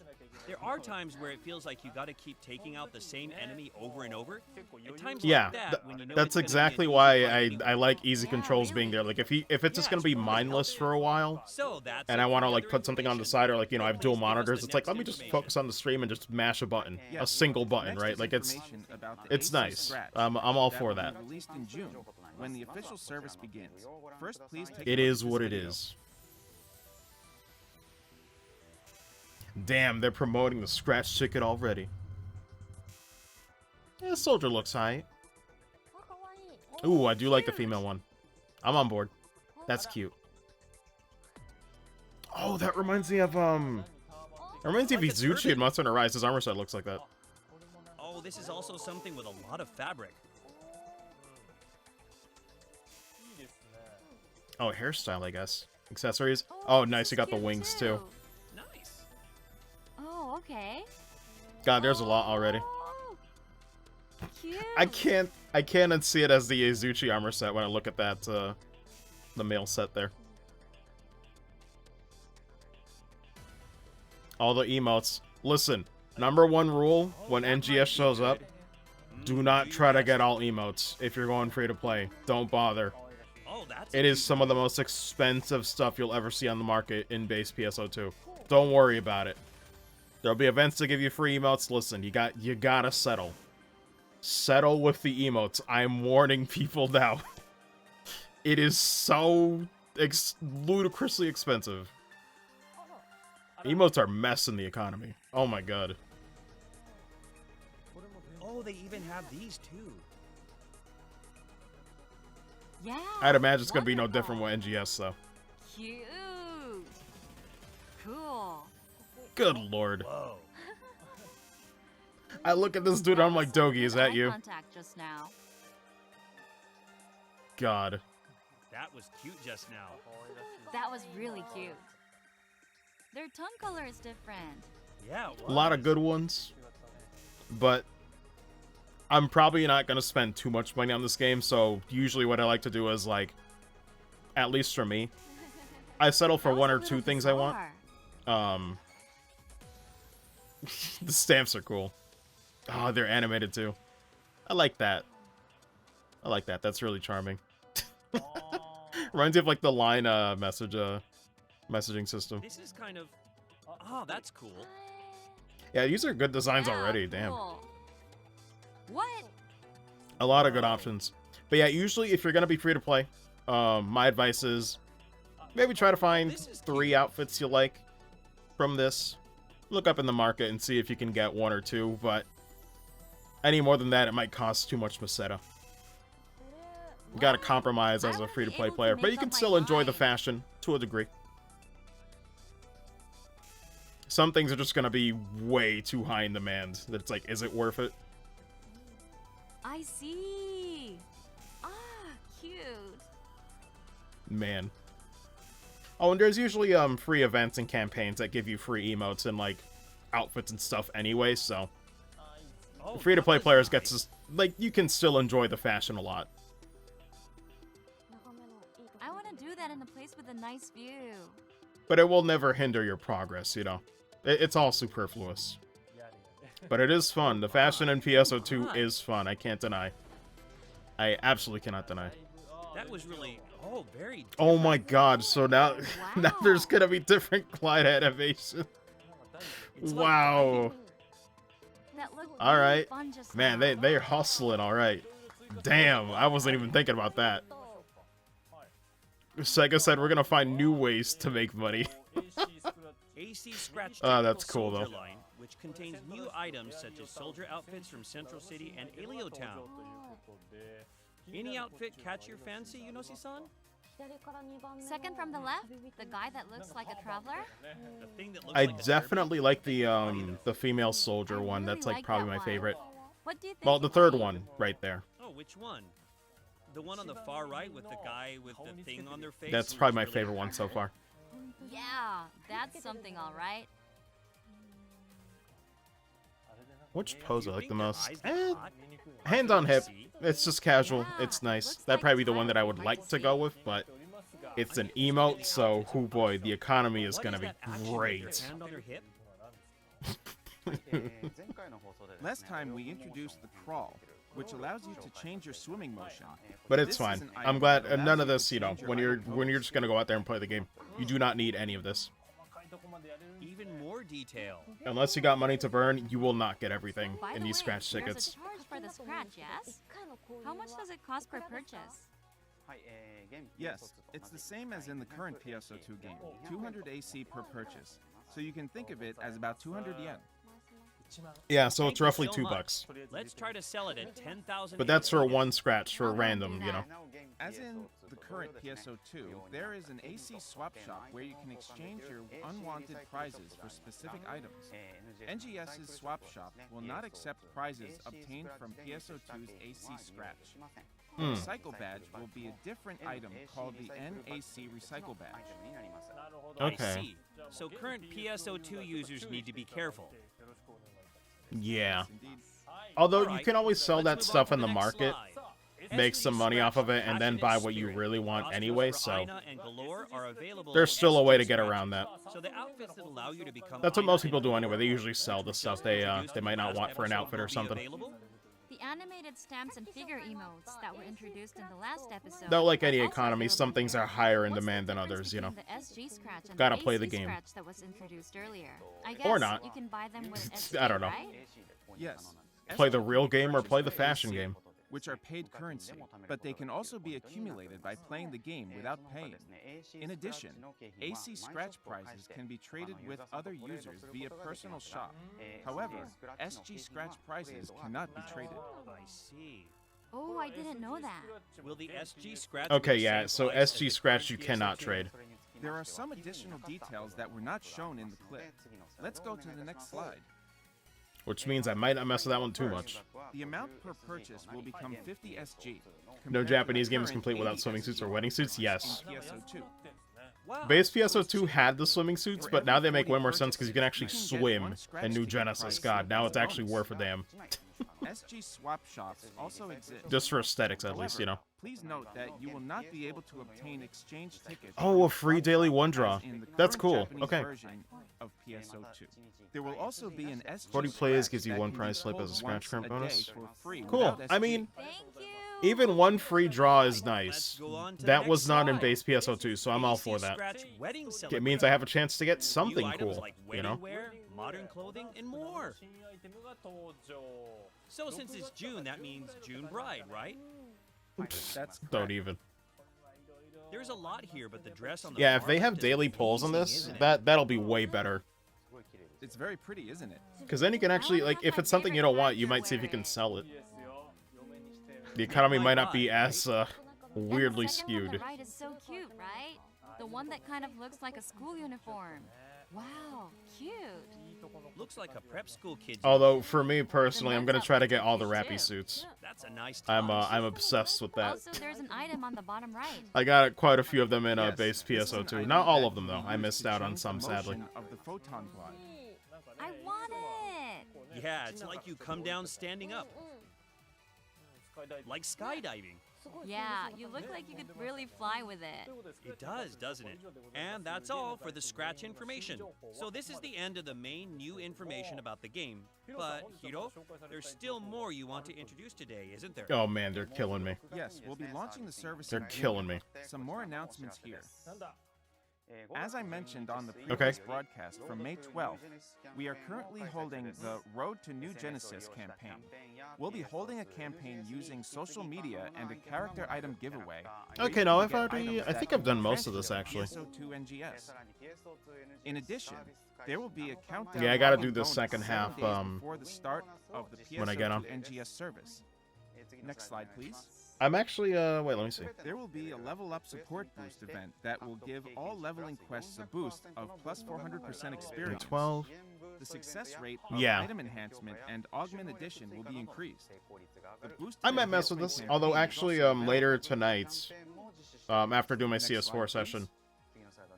There are times where it feels like you gotta keep taking out the same enemy over and over. At times Yeah, like that, when you know that's it's gonna be an exactly easy why fight anyway. I like easy Yeah, controls being really. there. Like if it's just gonna be mindless for a while, So that's and it I for want to the like other put something on the information. side, or like, you know, I have dual Please give us the monitors, it's like, next let me just information. focus on the stream and just mash a button, a Yes. single button, Next right? is Like it's information about the it's Aces nice. Scratch I'm all for will that. be released in June, when the official service begins. First, please take a It look is at this what it video. is. Damn, they're promoting the scratch ticket already. Yeah, Soldier looks high. Ooh, I do like the female one. I'm on board. That's cute. Oh, that reminds me of it reminds me of Like a Izuchi turban. in Monster Hunter Rise. His armor set looks like that. Oh, this is also something with a lot of fabric. Oh, hairstyle, I guess. Accessories. Oh, this nice. is You got the cute, wings too. Nice. Oh, okay. God, there's a lot already. Oh, cute. I can't unsee it as the Izuchi armor set when I look at that the male set there. All the emotes. Listen, number one rule when NGS shows up, do not try to get all emotes if you're going free to play. Don't bother. Oh, that's It is some of the most expensive stuff you'll ever see on the market in base PSO2. Don't worry about it. There'll be events to give you free emotes. Listen, you gotta settle. Settle with the emotes. I'm warning people now. It is so ludicrously expensive. Emotes are messing the economy. Oh my god. Oh, they even have these too. Yeah. I'd imagine it's gonna be no wonderful. different with NGS though. Cute. Cool. Good lord. Whoa. I look at this dude, I'm like, Dogi, is that Eye you? Contact just now. God. That was cute just now. That was really cute. Their tongue color is different. Yeah, it A lot of was. good ones. But I'm probably not gonna spend too much money on this game, so usually what I like to do is like, at least for me, I settle for That was one a or little two things I want. bizarre. The stamps are cool. Oh, they're animated too. I like that. I like that. That's really charming. Reminds me of like the line messaging system. This is kind of. Oh, that's cool. Yeah, these are good designs Yeah, already. Damn. cool. What? A lot of good options. But yeah, usually if you're gonna be free to play, my advice is maybe try to find This is 3 outfits you like from this. Look up in the market and see if you can get 1 or 2, but any more than that, it might cost too much Meseta. You gotta compromise as I a wouldn't free to be play able to player, but make you can up my still enjoy the mind. fashion to a degree. Some things are just gonna be way too high in demand that it's like, is it worth it? I see. Ah, cute. Man. Oh, and there's usually free events and campaigns that give you free emotes and like outfits and stuff anyway, so Oh, free to play that was players get nice. to like you can still enjoy the fashion a lot. I want to do that in a place with a nice view. But it will never hinder your progress, you know. It's all superfluous. But it is fun. The fashion in PSO2 is fun. I can't deny. I absolutely cannot deny. That was really, very Oh my god, so now, now there's gonna be different glide animations. It's like Wow. That looked All really right. fun just Man, now. they're hustling, all right. Damn, I wasn't even thinking about that. Sega said we're gonna find new ways to make money. AC Scratch Ah, that's Technical cool, Soldier though. line, which contains new items such as soldier outfits from Central City and Alio Town. Any outfit catch your fancy, Yunoshi-san? Second from the left, the guy that looks like a traveler. The thing that looks I like a definitely like the female soldier I one. really That's like like probably that my one. favorite. What do you think? Well, the third one right there. Oh, which one? The one on the far right with the guy with the thing on their face? That's who probably my looks really favorite one so far. Yeah, that's something, all right. Which pose I like think the their most? eyes look hot? Hand on hip. See? It's just casual. Yeah, It's nice. looks That'd like probably be the one that I Tyler would like likes to it. go with, but it's an emote, so oh boy, the economy is What gonna be that action with their great. hand on their hip? Last time we introduced the crawl, which allows you to change your swimming motion. But it's This fine. is an I'm item glad that allows none of you to this, you know, change your when you're item just gonna go out there and play the game, you do not need any of this. Even more detail. Unless you got money to burn, you will not get everything By in the these way, scratch there's tickets. a charge for the scratch, yes? How much does it cost per purchase? Yes, it's the same as in the current PSO2 game, 200 AC per purchase. So you can think of it as about 200 yen. Yeah, so Thank it's you roughly so $2. much. Let's try to sell it at 10,000. But that's for yen. one scratch, for I'll go random, do you know. that. As in the current PSO2, there is an AC swap shop where you can exchange your unwanted prizes for specific items. NGS's swap shop will not accept prizes obtained from PSO2's AC Scratch. The Recycle badge will be a different item called the NAC Recycle badge. I Okay. see. So current PSO2 users need to be careful. Yeah. Indeed. Although you Alright, can always sell let's that move on stuff to in the next market, slide. make SD some money off of it, and then Scratch buy Passionate what you Spirit. really want Costumes anyway, for so Aina and Galore are available there's in still a way SD to get Scratch. around that. So the outfits that allow you to become That's what Aina most people and do anyway. They Galore, usually sell which the were stuff just they introduced in might the not last want for an episode, outfit or will be something. available? The animated stamps and figure emotes that were introduced in the last episode. Though, like any are also economy, some available things here. are higher in What's the demand than difference others, you know. between the SG scratch and Gotta the play AC the game. scratch that was introduced earlier. I guess Or not. you can buy them with SG, I don't know. right? Yes. Play the SG real game or purchase play the for fashion AC, game. which are paid currency, but they can also be accumulated by playing the game without paying. In addition, AC Scratch prizes can be traded with other users via personal shop. However, SG Scratch prizes cannot be traded. I see. Oh, I didn't know that. Will the SG Scratch Okay, be the yeah, same so price as SG the Scratch you current cannot PSO2? trade. There are some additional details that were not shown in the clip. Let's go to the next slide. Which means I might not mess with that one too much. The amount per purchase will become 50 SG. No compared to Japanese the game is current complete without 80 swimming suits or SG wedding suits? Yes. in PSO2. Wow. Base PSO2 had the swimming suits, but now they make way more sense because you can actually You can get swim one scratch in New ticket Genesis. price God, now as it's a actually bonus. worth a damn. SG swap shops also exist. Just for aesthetics, at least, you know. Please note that you will not be able to obtain exchange tickets. Oh, a free daily one draw. as in the That's current cool. Japanese Okay. version of PSO2. There will also be an SG 40 plays gives you that one can be prize slip pulled as a scratch once current a bonus. day for free Cool. without I SG. mean, Thank you. even one free draw is nice. Let's go on to the That next was not in slide. base PSO2, so I'm all AC for that. Scratch wedding It means I have a chance to get something New items cool, like you wedding know? wear, modern clothing, and more. So since it's June, that means June bride, right? That's Don't correct. even. There's a lot here, but the dress on the Yeah, if far they left have is daily polls on amazing, this, isn't it? that'll be way better. It's very pretty, isn't it? Because then you can actually, like, if it's something you don't want, you might see if you can sell it. The economy might not be as weirdly And the second one on skewed. the right is so cute, right? The one that kind of looks like a school uniform. Wow, cute. Looks like a prep school kid's. Although for me personally, I'm gonna try to get all the rappy suits. That's a nice touch. I'm obsessed with that. Also, there's an item on the bottom right. I got quite a few of them in Yes, base this is an PSO2. item Not all that of them you though. I use missed to out on change some the sadly. motion of the photon glide. I want it. Yeah, it's like you come down standing up. like skydiving. Yeah, you look like you could really fly with it. It does, doesn't it? And that's all for the scratch information. So this is the end of the main new information about the game. But, Hiro, there's still more you want to introduce today, isn't there? Oh man, they're killing me. Yes, we'll be launching the service. They're in June. killing me. Some more announcements here. As I mentioned on the Okay. previous broadcast from May 12th, we are currently holding the Road to New Genesis campaign. We'll be holding a campaign using social media and a character item giveaway. where Okay, you no, can I've get already. items I that think can I've done be most of granted this at actually. PSO2 NGS. In addition, there will be a countdown. Yeah, I gotta login do the bonus second 7 half, days before the start of the PSO2 when I get 'em. NGS service. Next slide, please. I'm actually. Wait, let me see. There will be a level up support boost event that will give all leveling quests a boost of plus 400% experience. 12. The success rate of Yeah. item enhancement and augment addition will be increased. The boosted I might mess with enhancement this. Although campaign is actually, also later available. tonight, after doing my Next CS4 slide, please. session,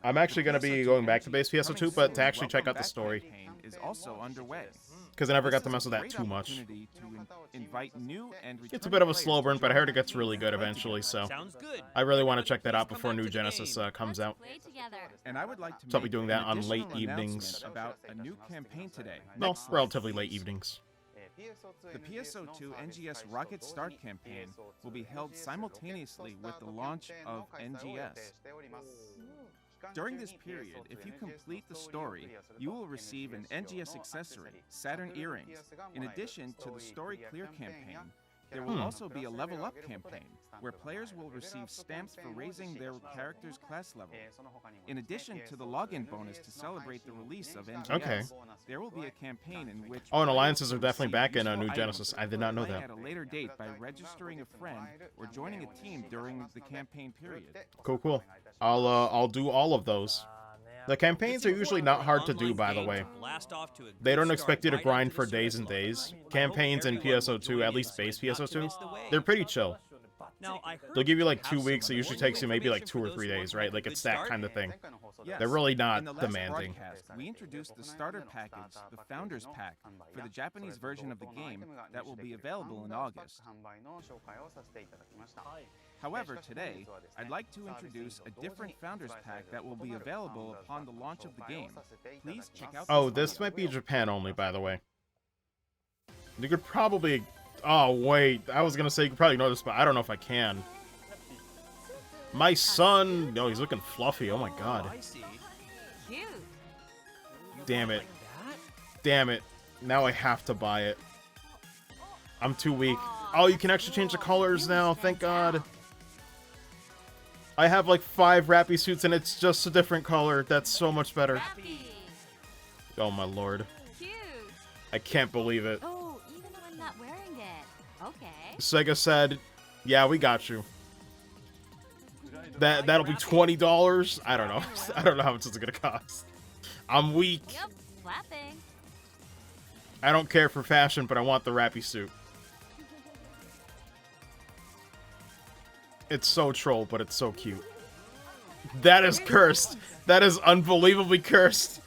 I'm actually gonna be going back to base PSO2, but to actually check out the story, campaign is also underway. because I never got This to is mess a with that great too much. opportunity to invite new and It's a returning bit of a players slow burn, to but I heard it join gets the really team good and play eventually, together. so Sounds good. I really want to Everybody check that please out come before back New to the Genesis game. comes Let's out. play together. And I would like to So I'll be make doing an that on additional late evenings. announcement about a new campaign today. No, Next slide, relatively please. late evenings. The PSO2 NGS Rocket Start campaign will be held simultaneously with the launch of NGS. During this period, if you complete the story, you will receive an NGS accessory, Saturn earrings. In addition to the Story Clear campaign, there will also be a Level Up campaign, where players will receive stamps for raising their character's class level. In addition to the login bonus to celebrate the release of NGS, Okay. there will be a campaign in which Oh, and players alliances will are definitely receive back in useful New items Genesis. I did not know for playing that. at a later date by registering a friend or joining a team during the campaign period. Cool, cool. I'll do all of those. The campaigns are usually not hard to do, by the way. They don't expect you to grind for days and days. Campaigns in PSO2, at least base PSO2, they're pretty chill. Now, They'll give you like 2 weeks. It usually takes you maybe like 2 or 3 days, right? Like it's that kind of thing. Yes. They're really In not the last demanding. broadcast, we introduced the starter package, the Founders Pack, for the Japanese version of the game that will be available in August. However, today, I'd like to introduce a different Founders Pack that will be available upon the launch of the game. Please check out Oh, this might be Japan only, by the way. You could probably... Oh, wait. I was gonna say you could probably know this, but I don't know if I can. My son... Oh, he's looking fluffy. Oh my god. I see. Cute. Damn it. Like that? Damn it. Now I have to buy it. I'm too weak. Oh, you can actually change the colors now. Thank god. I have like 5 Rappy suits and it's just a different color. That's so much better. Happy. Oh my lord. Cute. I can't believe it. Oh, even when not wearing it. Okay. Sega said, yeah, we got you. That'll be $20. I don't know. I don't know how much it's gonna cost. I'm weak. Yep. Flapping. I don't care for fashion, but I want the Rappy suit. It's so troll, but it's so cute. That is cursed. That is unbelievably cursed.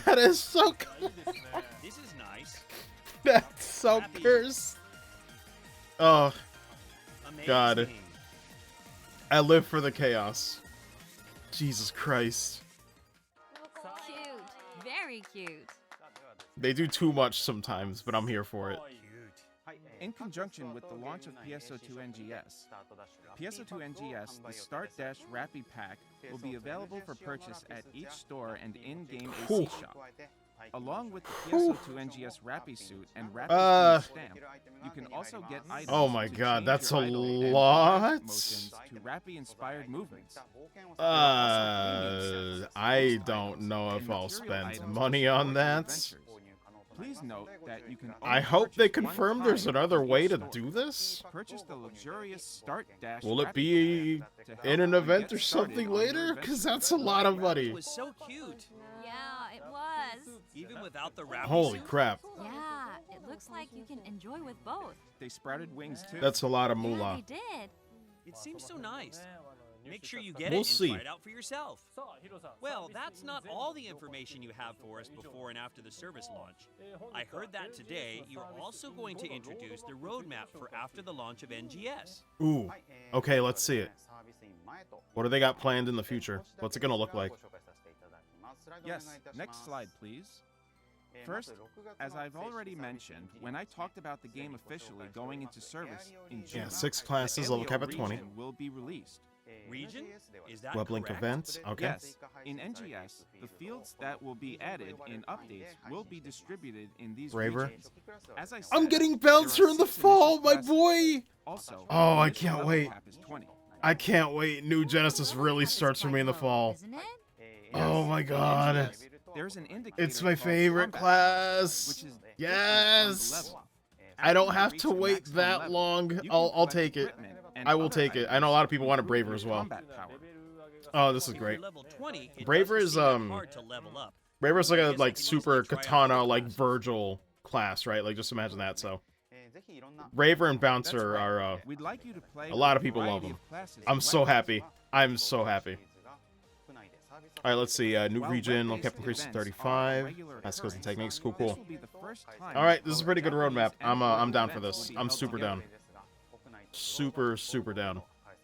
That is so This is nice. That's so cursed. Oh, Amazing. God. I live for the chaos. Jesus Christ. Cute. Very cute. They do too much sometimes, but I'm here for it. In conjunction with the launch of PSO2 NGS, PSO2 NGS, the Start Dash Rappy Pack, will be available for purchase at each store and in-game AC Whew. shop. Along with the PSO2 NGS Rappy suit and Rappy stamp, you can also get items Oh my to god, change that's your a idle and lot. direct motions to Rappy-inspired movements. There are also premium sets, I boost don't items, know and if I'll material spend items to money support on your that. adventures. Please note that you can I only hope they purchase one confirm there's time another from way each to store. do this. Purchase the luxurious Start Dash Will it Rappy be Pack to help in an you event get or started something on your later? adventure. Because that's a lot of It money. was so cute. Yeah, it was. Even without the wrap. Holy crap. Yeah, it looks like you can enjoy with both. They sprouted wings too. That's a lot of Yeah, moolah. they did. It seems so nice. Make sure you get We'll it and see. try it out for yourself. Well, that's not all the information you have for us before and after the service launch. I heard that today you're also going to introduce the roadmap for after the launch of NGS. Ooh. Okay, let's see it. What do they got planned in the future? What's it gonna look like? Yes, next slide, please. First, as I've already mentioned, when I talked about the game officially going into service in June, Yeah, 6 classes, level cap at 20. region will be released. Region? Is that Weblink correct? events. Okay. Yes, in NGS, the fields that will be added in updates will be distributed in these Braver. regions. As I said, I'm getting there are Bouncer in the 6 fall, initial my classes. boy! Also, Oh, I the initial can't level wait. cap is 20. I can't wait. New Genesis really starts for me in the fall. Isn't it? Oh my In god. NGS, there's an indicator It's my called favorite combat class. which is different from the Yes. level. I don't After you have reach to the wait maximum that level, long. you can I'll collect take it. equipment and I will other take it. I know a lot of items people to wanted improve Braver as your well. combat power. Oh, this is If you're great. level 20, it Braver doesn't is, seem that hard to level up. Braver's like I a guess I like can super mostly try out katana other like classes. Virgil class, right? Like just imagine that. So Braver and That's Bouncer right. are We'd like you to play a lot with of people love variety them. of classes I'm and so weapons. happy. I'm so happy. All right, let's see. New While region. web-based Cap increase to events are a 35. regular That's skills and occurrence, techniques. Cool, this cool. will be the first time All right, that this is a both pretty good Japanese roadmap. and I'm foreign down for events this. will be I'm held super together. down. Super down.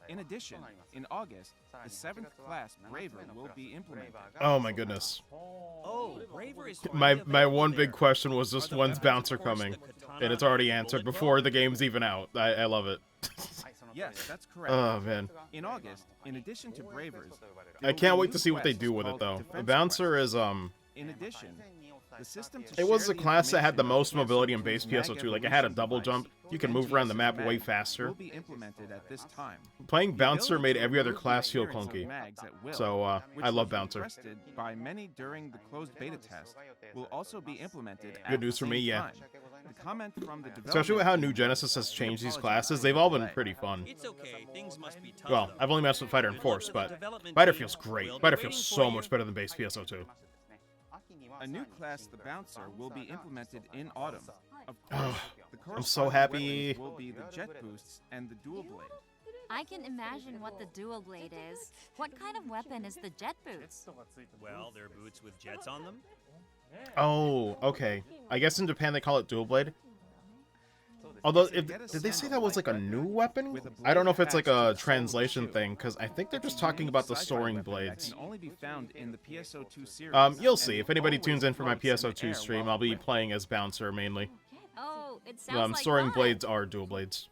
In addition, in August, the 7th class Braver will be implemented. Oh my goodness. Oh, Braver is My finally one available big there. question was just Are the when's weapons, Bouncer of course, coming, the katana and it's already and answered bullet before bow? the game's even out. I love it. Yes, that's correct. Oh man, In August, in addition to Bravers, I there will can't be wait new to see what they quests do with it called though. defense Bouncer quests. is In addition, the system to It was share the class that had the information most about mobility in PSO2's base PSO2. Like it had a mag double evolution jump. device, You can move around the map NGS's way mag, faster. will be implemented at this time. Playing The Bouncer ability made to every other remove the class feel appearance of clunky. mags at will, So which I love was Bouncer. requested by many during the closed beta test, will also be implemented at Good news the for me, same yeah. time. The comment from the Especially with how development New team Genesis has is changed these apologize classes, for they've the all been delay. pretty fun. It's okay. Things must be tough. Well, though. I've only messed with Fighter and Good Force, luck with but the development Fighter team. feels great. We'll be Fighter waiting feels for so you. much better than base PSO2. A new class, the Bouncer, will be implemented in autumn. Of Ugh, course, the I'm so corresponding happy. weapons will be the jet boosts and the dual blade. I can imagine what the dual blade is. What kind of weapon is the jet boots? Well, they're boots with jets on them. Oh, okay. I guess in Japan they call it dual blade. Although, did they say that was like a new weapon? I don't know if it's like a translation thing, because I think they're just talking about the soaring blades. Can only be found in the PSO2 series. You'll see. and If anybody always tunes in for my floats in the PSO2 air stream, while I'll be flipping. playing as Bouncer mainly. Oh, it sounds like Soaring fun. blades are dual blades.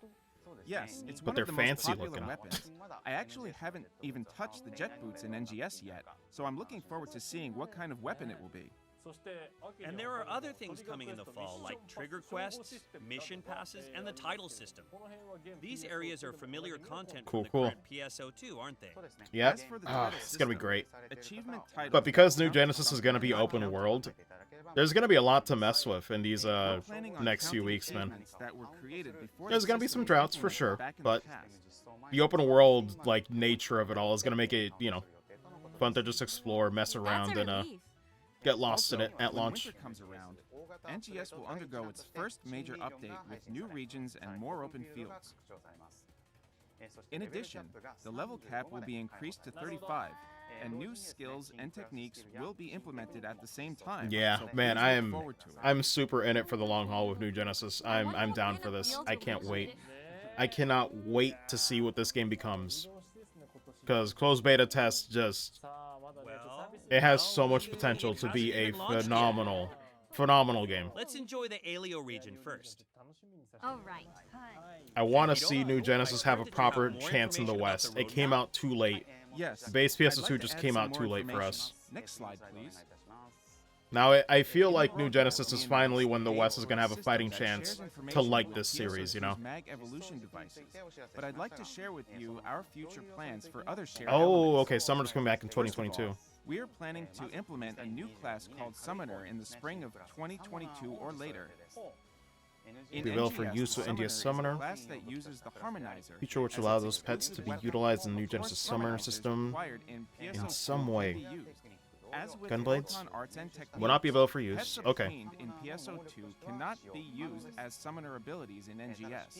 Yes, it's But one they're of the most fancy popular looking. weapons. I actually haven't even touched the jet boots in NGS yet, so I'm looking forward to seeing what kind of weapon it will be. And there are other things coming in the fall, like trigger quests, mission passes, and the title system. These areas are familiar content Cool, from the cool. current PSO2, aren't they? Yep. As for the Ah, title it's gonna be system, great. achievement titles But because New count Genesis is from gonna be not open counted. world, there's gonna be a lot to mess with in these We're planning on next few counting weeks, man. achievements that were created before There's the gonna be system some was droughts for implemented sure, back in the but past. the open world like nature of it all is gonna make it, you know, fun to just explore, mess That's around, a and relief. get lost in Also, it at when launch. winter comes around, NGS will undergo its first major update with new regions and more open fields. In addition, the level cap will be increased to 35, and new skills and techniques will be implemented at the same time. Yeah, so man, please look forward to it. I'm super in it for the long haul with New Genesis. I'm down for this. I can't wait. I cannot wait to see what this game becomes. Because closed beta test just Well, it has well, so much it potential to hasn't be a even launched yet. phenomenal game. Let's enjoy the Alio region first. Oh, right. I want to see New Genesis have a proper chance in the West. It came out too late. Yes. Base I'd PSO2 like to just add came some out more too late for information. us. Next slide, please. Now I feel like New Genesis is finally when the West is gonna have a fighting chance to like this series, you know? Mag evolution devices. But I'd like to share with you our future plans for other shared Oh, elements. okay. Summer's coming back in First of 2022. all, we are planning to implement a new class called Summoner in the spring of 2022 or later. In Be available for NGS, use with the NGS is a Summoner. class that uses the Harmonizer Feature which as allows its those pets to be exclusive weapon. utilized in the New Of course, Genesis Summoner Harmonizers system required in PSO2 some can way. be used. As with Gunblades? Photon Arts and Techniques, Will not be available for pets use. Okay. obtained in PSO2 cannot be used as summoner abilities in NGS.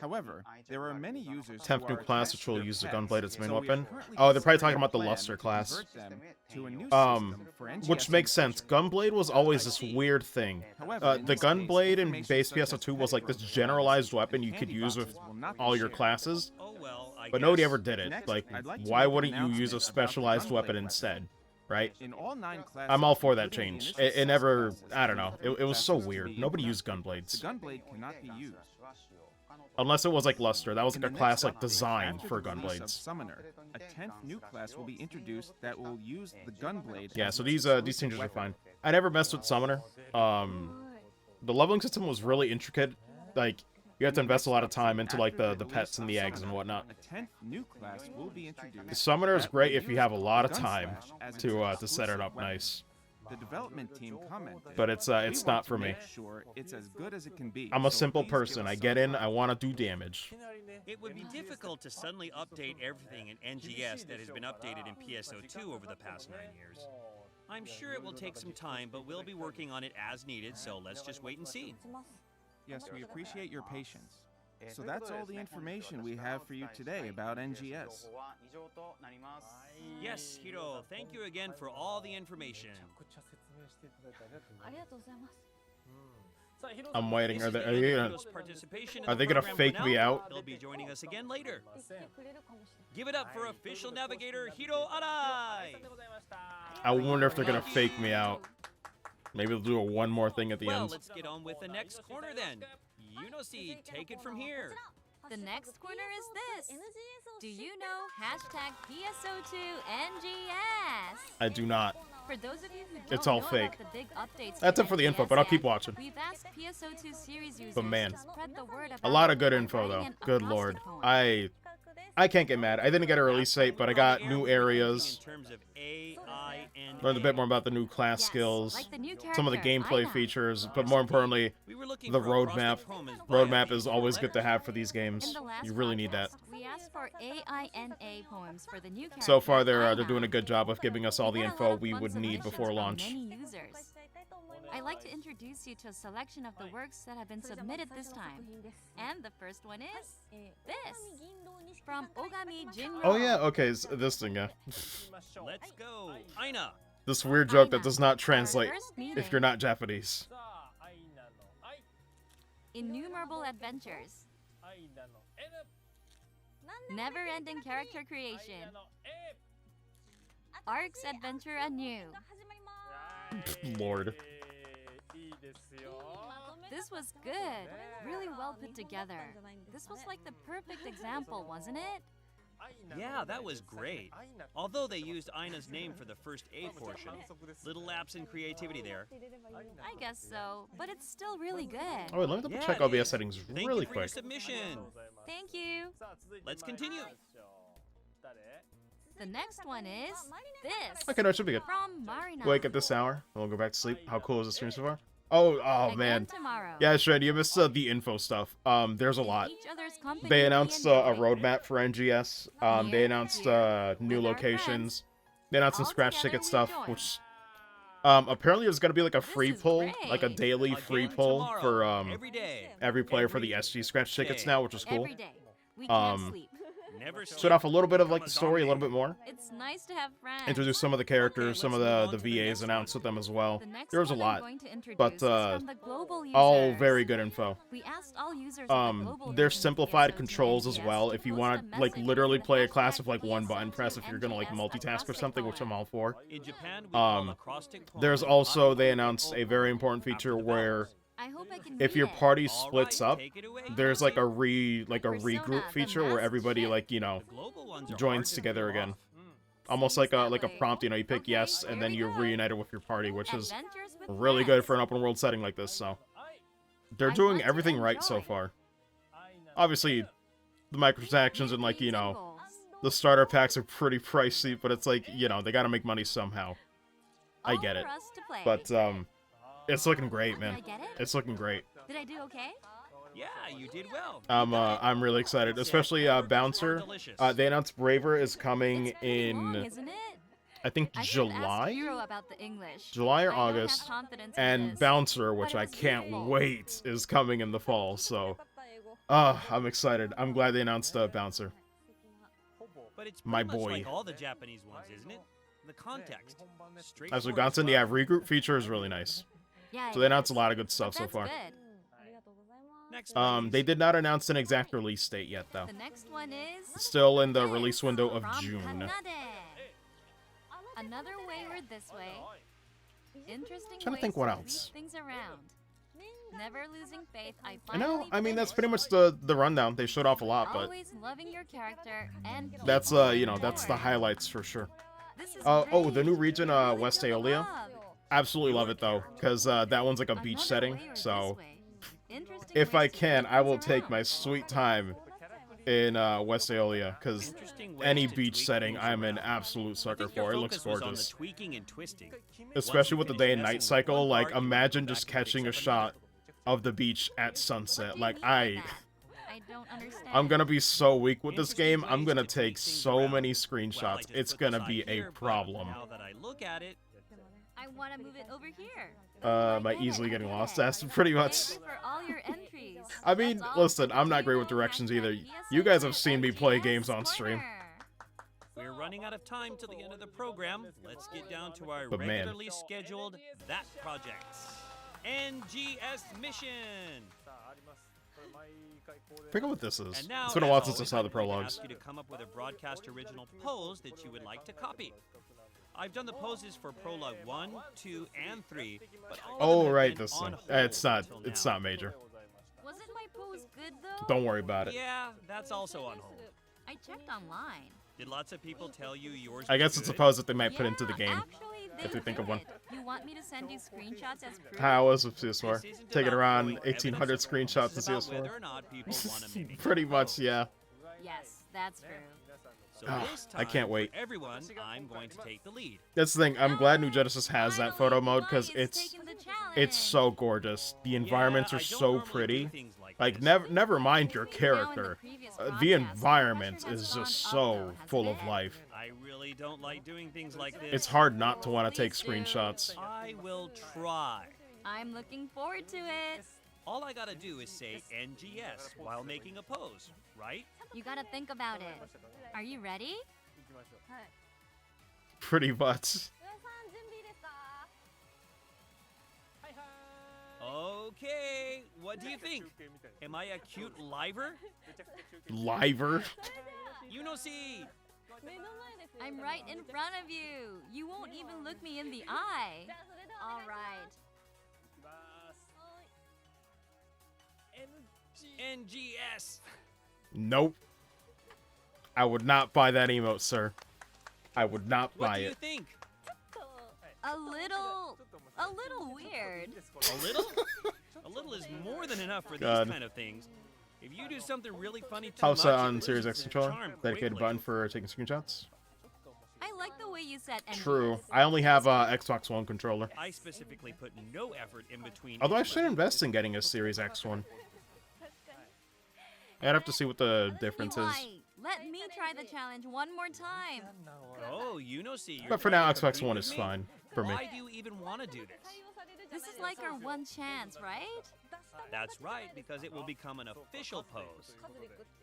However, there are many users 10th who new are class attached which to will their use the pets, gunblade as main so we are weapon. currently Oh, they're probably considering talking about the a plan luster to class. convert them to a new Um, system for NGS Which in makes the sense. future. Gunblade was always this weird thing. However, in The this case, gunblade in information base such as PSO2 pet was like this programs generalized and weapon you could candy use with boxes will not be all your shared. classes, Oh well, I but guess. nobody ever did it. Next, Like, I'd like to why make an wouldn't you use a announcement about the specialized weapon gunblade instead? Right? In all 9 classes, I'm all for that including the change. initial It never, 6 classes I don't and know. the It was so classes to weird. be Nobody used implemented. gunblades. The gunblade cannot be used. Unless it was like luster. That was In like a the class next like update, designed after for the release of gunblades. Summoner, a 10th new class will be introduced that will use the gunblade. Yeah, as so its these exclusive changes are weapon. fine. I never messed with Summoner. The leveling system was really intricate. Like, you have to invest a lot of time into like the pets and the eggs and whatnot. A 10th new class will be introduced. Summoner is that will great if you use have a lot the of time Gunslash as its to set it exclusive up weapon. nice. The development team commented, But it's "We not want for to me. make sure it's as good as it can be, I'm a so simple please give person. us I some get in, time." I want to do damage. It would be difficult to suddenly update everything in NGS that has been updated in PSO2 over the past 9 years. I'm sure it will take some time, but we'll be working on it as needed, so let's just wait and see. Yes, we appreciate your patience. So that's all the information we have for you today about NGS. Yes, Hiro, thank you again for all the information. I'm waiting. This Are is they, the are end you of gonna, Hiro's participation in are the they gonna program for fake me now. out? He'll be joining us again later. Give it up for official navigator Hiro Arai! I wonder if they're gonna fake me out. Maybe they'll do one more thing at the Well, end. let's get on with the next corner then. Yunosi, take it from here. The next corner is this. Do you know hashtag PSO2NGS? I do not. For those of you who don't It's all know fake. about the big updates That's to it for the info, but I'll keep NGS watching. We've asked PSO2 series users But man, to spread the word a about lot it of good by info writing though. an Good acrostic lord. poem. I can't get mad. I didn't get a release date, but I got On the air, new we'll be thinking areas. in terms of AINA. Learned a bit more about the new class Yes, skills. like the new Some of the character, gameplay Aina. features, but more importantly, We were looking the for roadmap. acrostic poem as Roadmap bio is names always or good to letters. have for these In games. the last You really need that. podcast, we asked for AINA poems for the new character. So far, they're Aina. doing a good job of giving us all the We got a info lot of we fun would need submissions before from launch. many users. I'd like to introduce you to a selection of the works that have been submitted this time. And the first one is this from Ogami Jinro. Oh yeah, okay, this thing, yeah. Let's go. Aina. This weird joke that Aina, does not our translate first if you're meeting. not Japanese. Innumerable adventures. Never-ending character creation. Arcs adventure anew. Lord. This was good. Really well put together. This was like the perfect example, wasn't it? Yeah, that was great. Although they used Aina's name for the first A portion. Little lapse in creativity there. I guess so, but it's still really good. Oh wait, let me double Yeah, check it OBS is. settings Thank really you for your quick. submission. Thank you. Let's continue. The next one is this. Okay, no, it should be good. From Marina. Wake at this hour, and we'll go back to sleep. How cool is the stream so far? Oh Again man. tomorrow. Yeah, Shred, you missed the info stuff. There's a In lot. each other's company, They we announced enjoy. a roadmap for NGS. They Here, announced here, new with our locations. They announced some All scratch together ticket we stuff, join. which apparently there's gonna be like a This free is pull, like a great. daily Again free pull tomorrow, for every day. every player for the SG scratch tickets day. now, which is cool. Every day. We can't Um, sleep. Never Showed off a little bit of like the story, a little bit more. It's nice to have friends. Introduced some of the characters, some of let's move the on to the VAs next announced with them as well. The next There was a one I'm lot, going to introduce but is from the global all users. very good info. We asked all users of the global There's version of simplified PSO2 controls as NGS well. to If you post want a to like message literally with play a the class hashtag with like one button PSO2 press, if you're gonna like NGS multitask or acrostic something, which I'm poem. all for. In Japan, we call acrostic poem There's an also audio they announced a over very important after feature the where vowels. I hope I can if read your it. party All splits right, up, take it away, there's like a Yunosi. Persona, regroup the feature where masked everybody ship. like The global ones are joins hard to together pull again. off. Almost Seems like a that way. prompt, you pick Okay, yes, here and then we you're go. reunited with your party, which is Adventures with really friends. good for an open world setting like this. So they're I doing want to everything right so enjoy. far. Obviously, the microtransactions and like Weekly tingles. the starter packs are pretty pricey, but it's like they gotta make money somehow. I All get it, for us to play. but it's looking great, Did man. I get it? It's looking great. Did I do okay? Yeah, you did well. I'm really excited, especially Bouncer. Delicious. They announced Braver is coming It's pretty long, in isn't it? I think I should ask July? Hiro about the English. July or I don't have August. confidence in And this. Bouncer, which But it I was can't beautiful. wait, is coming in the fall, so... I'm excited. I'm glad they announced Bouncer. But it's My pretty much boy. like all the Japanese ones, isn't it? The context. As we've gotten, yeah, regroup feature is really nice. Yeah, So they it announced a is. lot of good But stuff so that's far. good. Next, They did not announce an exact release date yet, though. The next one is Still in the release window of from June. Kanade. Another wayward this way. Interesting Trying to ways think what to else. tweak things around. Never losing faith. I I know. finally I mean, that's finished. pretty much the rundown. They showed off a lot, but Always loving your character and that's keep you know, that's the forward. highlights for sure. This is Oh, the great. new region, You're really West gonna Aeolia. love. Absolutely love it though, because that one's like a beach Another setting. wayward So this way. Interesting if I ways to can, tweak I will things take around. my sweet time in West Aeolia, because interesting ways any to beach tweak setting, things I'm an around. absolute I sucker think your for. It looks focus was on the gorgeous. tweaking and twisting. Especially with Once the you day and finish night messing with cycle, one like part, you can go imagine back just and catching a fix up another. shot of the beach at What sunset. do you Like mean by that? I don't understand. I'm gonna be so weak with this Interesting game. I'm ways gonna to take tweak things so around. many Well, I screenshots. just It's put the gonna side be a here, but problem. Now that I look at it, I want to move it over here. By easily getting lost. That's pretty much. Thank you for all your entries. I mean, That's all listen, for I'm not great with Table directions #PSO2 either. You guys have seen me play games on stream. Corner. we're running out of time till the end of the program. Let's get down to our But man. regularly scheduled That Projects. NGS Mission. Forget what this is. And now, It's been a while as since I always, saw the I'm going to prologues. ask you to come up with a broadcast original pose that you would like to copy. I've done the poses for Prologue 1, 2, and 3, but all of them Oh, have right, been this on one. hold It's not. until It's now. not major. Wasn't my pose good though? Don't worry about it. Yeah, that's also on hold. I checked online. Did lots of people tell you yours I was guess it's a good? pose that they might put into the Yeah, game. Actually, they if they think of one. did. You want me to send you screenshots as proof? How was with PS4? This isn't Taking about around throwing 1,800 evidence of wrong. screenshots This in is about whether CS4. or not people wanna mimic Pretty your much, pose. yeah. Yes, that's true. So Ah, this I time, can't wait. for everyone, I'm going to take the lead. That's the thing. I'm glad New Genesis has that photo Finally, mode because Hawaii is it's taking the challenge. so gorgeous. The environments Yeah, are I don't so normally do pretty. things like Like this. never mind your Now in the character. previous The broadcast, environment pressure has is gone just up, so though, hasn't full of it? life. I really don't like doing things like this. It's hard not to want to take Please do. screenshots. I will try. I'm looking forward to it. All I gotta do is say NGS while making a pose, right? You gotta think about it. Are you ready? Pretty much. Okay, what do you think? Am I a cute liver? Liver. You know, see. I'm right in front of you. You won't even look me in the eye. All right. NGS. Nope. I would not buy that emote, sir. I would not What buy do you it. think? A little weird. A little? A little is more than enough for God. these kind of things. If you do something really funny too House much, it on loses Series X its controller. charm Dedicated quickly. button for taking screenshots. I like the way you said NGS. True. I only have Xbox One controller. I specifically put no effort in between. Although I each should letter. invest in getting a Series X one. I'd have to see what the difference is. Why? Let me try the challenge one more time. Oh, you know, see. You're But for trying now, to Xbox compete One with is me? fine for me. Why do you even want to do this? This is like our one chance, right? That's right, because it will become an official pose.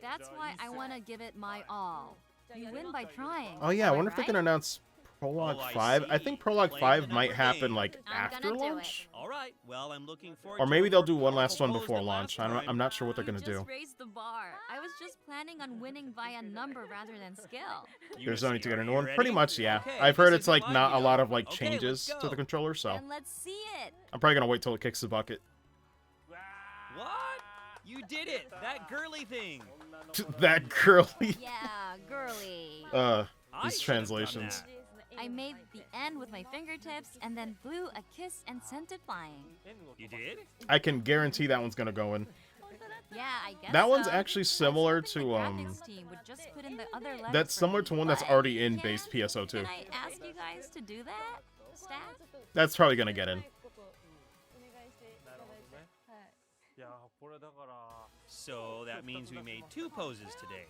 That's why I want to give it my all. You win by trying. Oh yeah, I Am wonder if they're right? gonna announce Prologue Oh, I 5. I see. think Prologue Playing 5 the might number happen game. like I'm after gonna do launch. All right, well, I'm looking forward Or to maybe a they'll more do one last powerful one pose before than launch. last time. I'm not sure what they're You gonna do. just raised the bar. I was just planning on winning via number rather than skill. You There's know, no need see, to get are a new you one. ready? Pretty much, yeah. Okay, I've heard this it's is like my not a deal. lot of like Okay, let's changes to go. the controller, so Then let's see it. I'm probably gonna wait till it kicks the bucket. What? You did it! That girly thing! That girly. Yeah, girly. I These should have done translations. that. I made the end with my fingertips and then blew a kiss and sent it flying. You did? I can guarantee that one's gonna go in. Yeah, I guess That one's so. actually I was similar hoping to the graphics team would just put in the other letters That's for similar me, to one that's but already in can- base PSO2. Can I ask you guys to do that? Stat? That's probably gonna get in. So that means we made 2 poses today.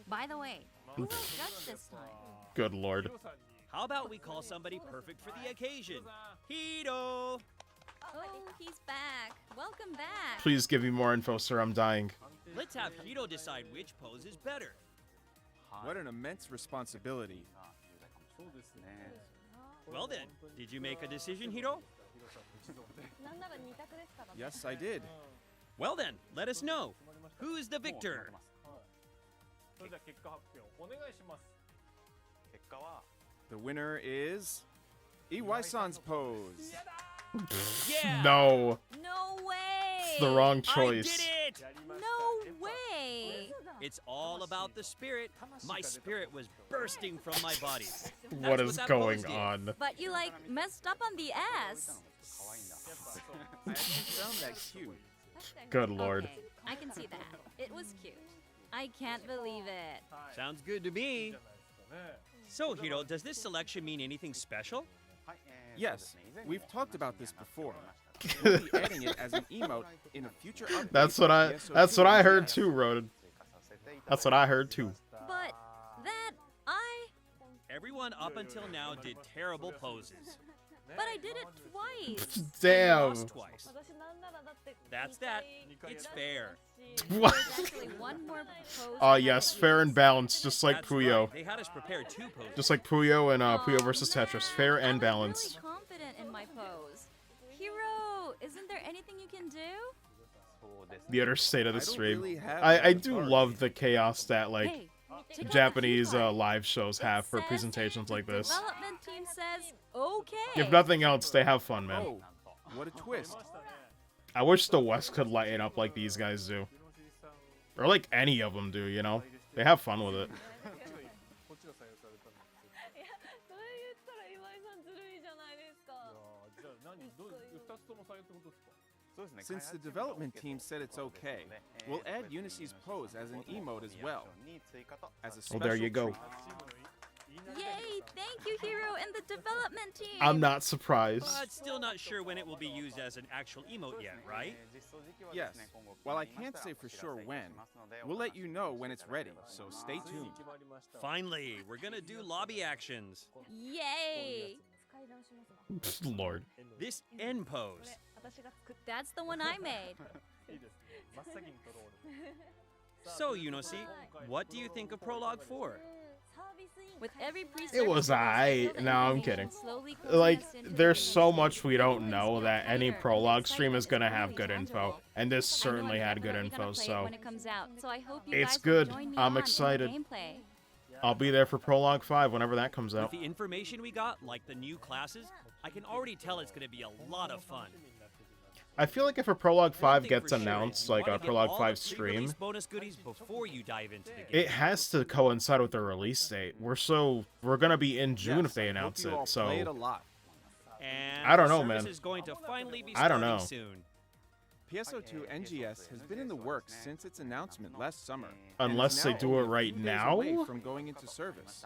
By the way, who will judge this time? Good lord. How about we call somebody perfect for the occasion? Hiro! Oh, he's back. Welcome back. Please give me more info, sir. I'm dying. Let's have Hiro decide which pose is better. What an immense responsibility. Well then, did you make a decision, Hiro? Yes, I did. Well then, let us know. Who's the victor? The winner is Iwai-san's pose. Yeah! No, No way. it's the wrong I choice. did it! No way. It's all about the spirit. My spirit was bursting from my body. What That's is that going pose did. on? But you like messed up on the ass. I found that cute. Good lord. Okay, I can see that. It was cute. I can't believe it. Sounds good to me. So, Hiro, does this selection mean anything special? Yes, we've talked about this before. We'll be adding it as an emote in a future update. That's what I. for That's PSO2 what I heard NGS. too, Roden. That's what I heard too. But that Everyone up until now did terrible poses. but I did it twice. Damn. Lost twice. That's that. It's fair. What? There's actually one more pose. Oh yes, fair and balanced, just like That's Puyo. right. They had us prepare 2 poses. Just like Puyo and Puyo Aw, versus Tetris, man, fair and I was balanced. really confident in my pose. Hiro, isn't there anything you can do? The utter state of the I don't stream. really have I that do authority. love the chaos that like Hey, check out the Japanese key card. live shows It have for says presentations like this. Development team says okay. If nothing else, they have fun, man. Oh, what a twist. I wish the West could lighten up like these guys do. Or like any of them do, you know? They have fun with it. それ言ったら岩井さんずるいじゃないですか。 Since the development team said it's okay, we'll add Unicy's pose as an emote as well. As a Well, there you go. special Yay! Thank you, Hiro and the development team. I'm not surprised. But still not sure when it will be used as an actual emote yet, right? Yes. While I can't say for sure when, we'll let you know when it's ready, so stay tuned. Finally, we're gonna do lobby actions. Yay! Lord. This N pose. That's the one I made. So, Yunosi, what do you think of Prologue 4? With every pre-service It was aight. the No, I'm information kidding. slowly closing Like, us into there's the so game. much we don't know that any Later, prologue the stream is excitement gonna have really good info. tangible. And this I know certainly I'm had good definitely gonna info, play it so when it comes out, so I hope you It's guys will good. join me I'm on in the excited. gameplay. I'll be there for Prologue 5 whenever that comes With out. the information we got, like the new classes, I can already tell it's gonna be a lot of fun. I feel like if a Prologue One 5 thing gets for sure announced, is you like wanna a get Prologue all 5 the stream, pre-release bonus goodies before you dive into the game. it has to coincide with the release date. We're gonna be in June if they Yes, I hope announce you all it, so play it a lot. And I don't the know, service man. is going to finally be I don't starting know. soon. PSO2 NGS has been in the works since its announcement last summer. and unless is they now do it only a right few days now, away from going into service.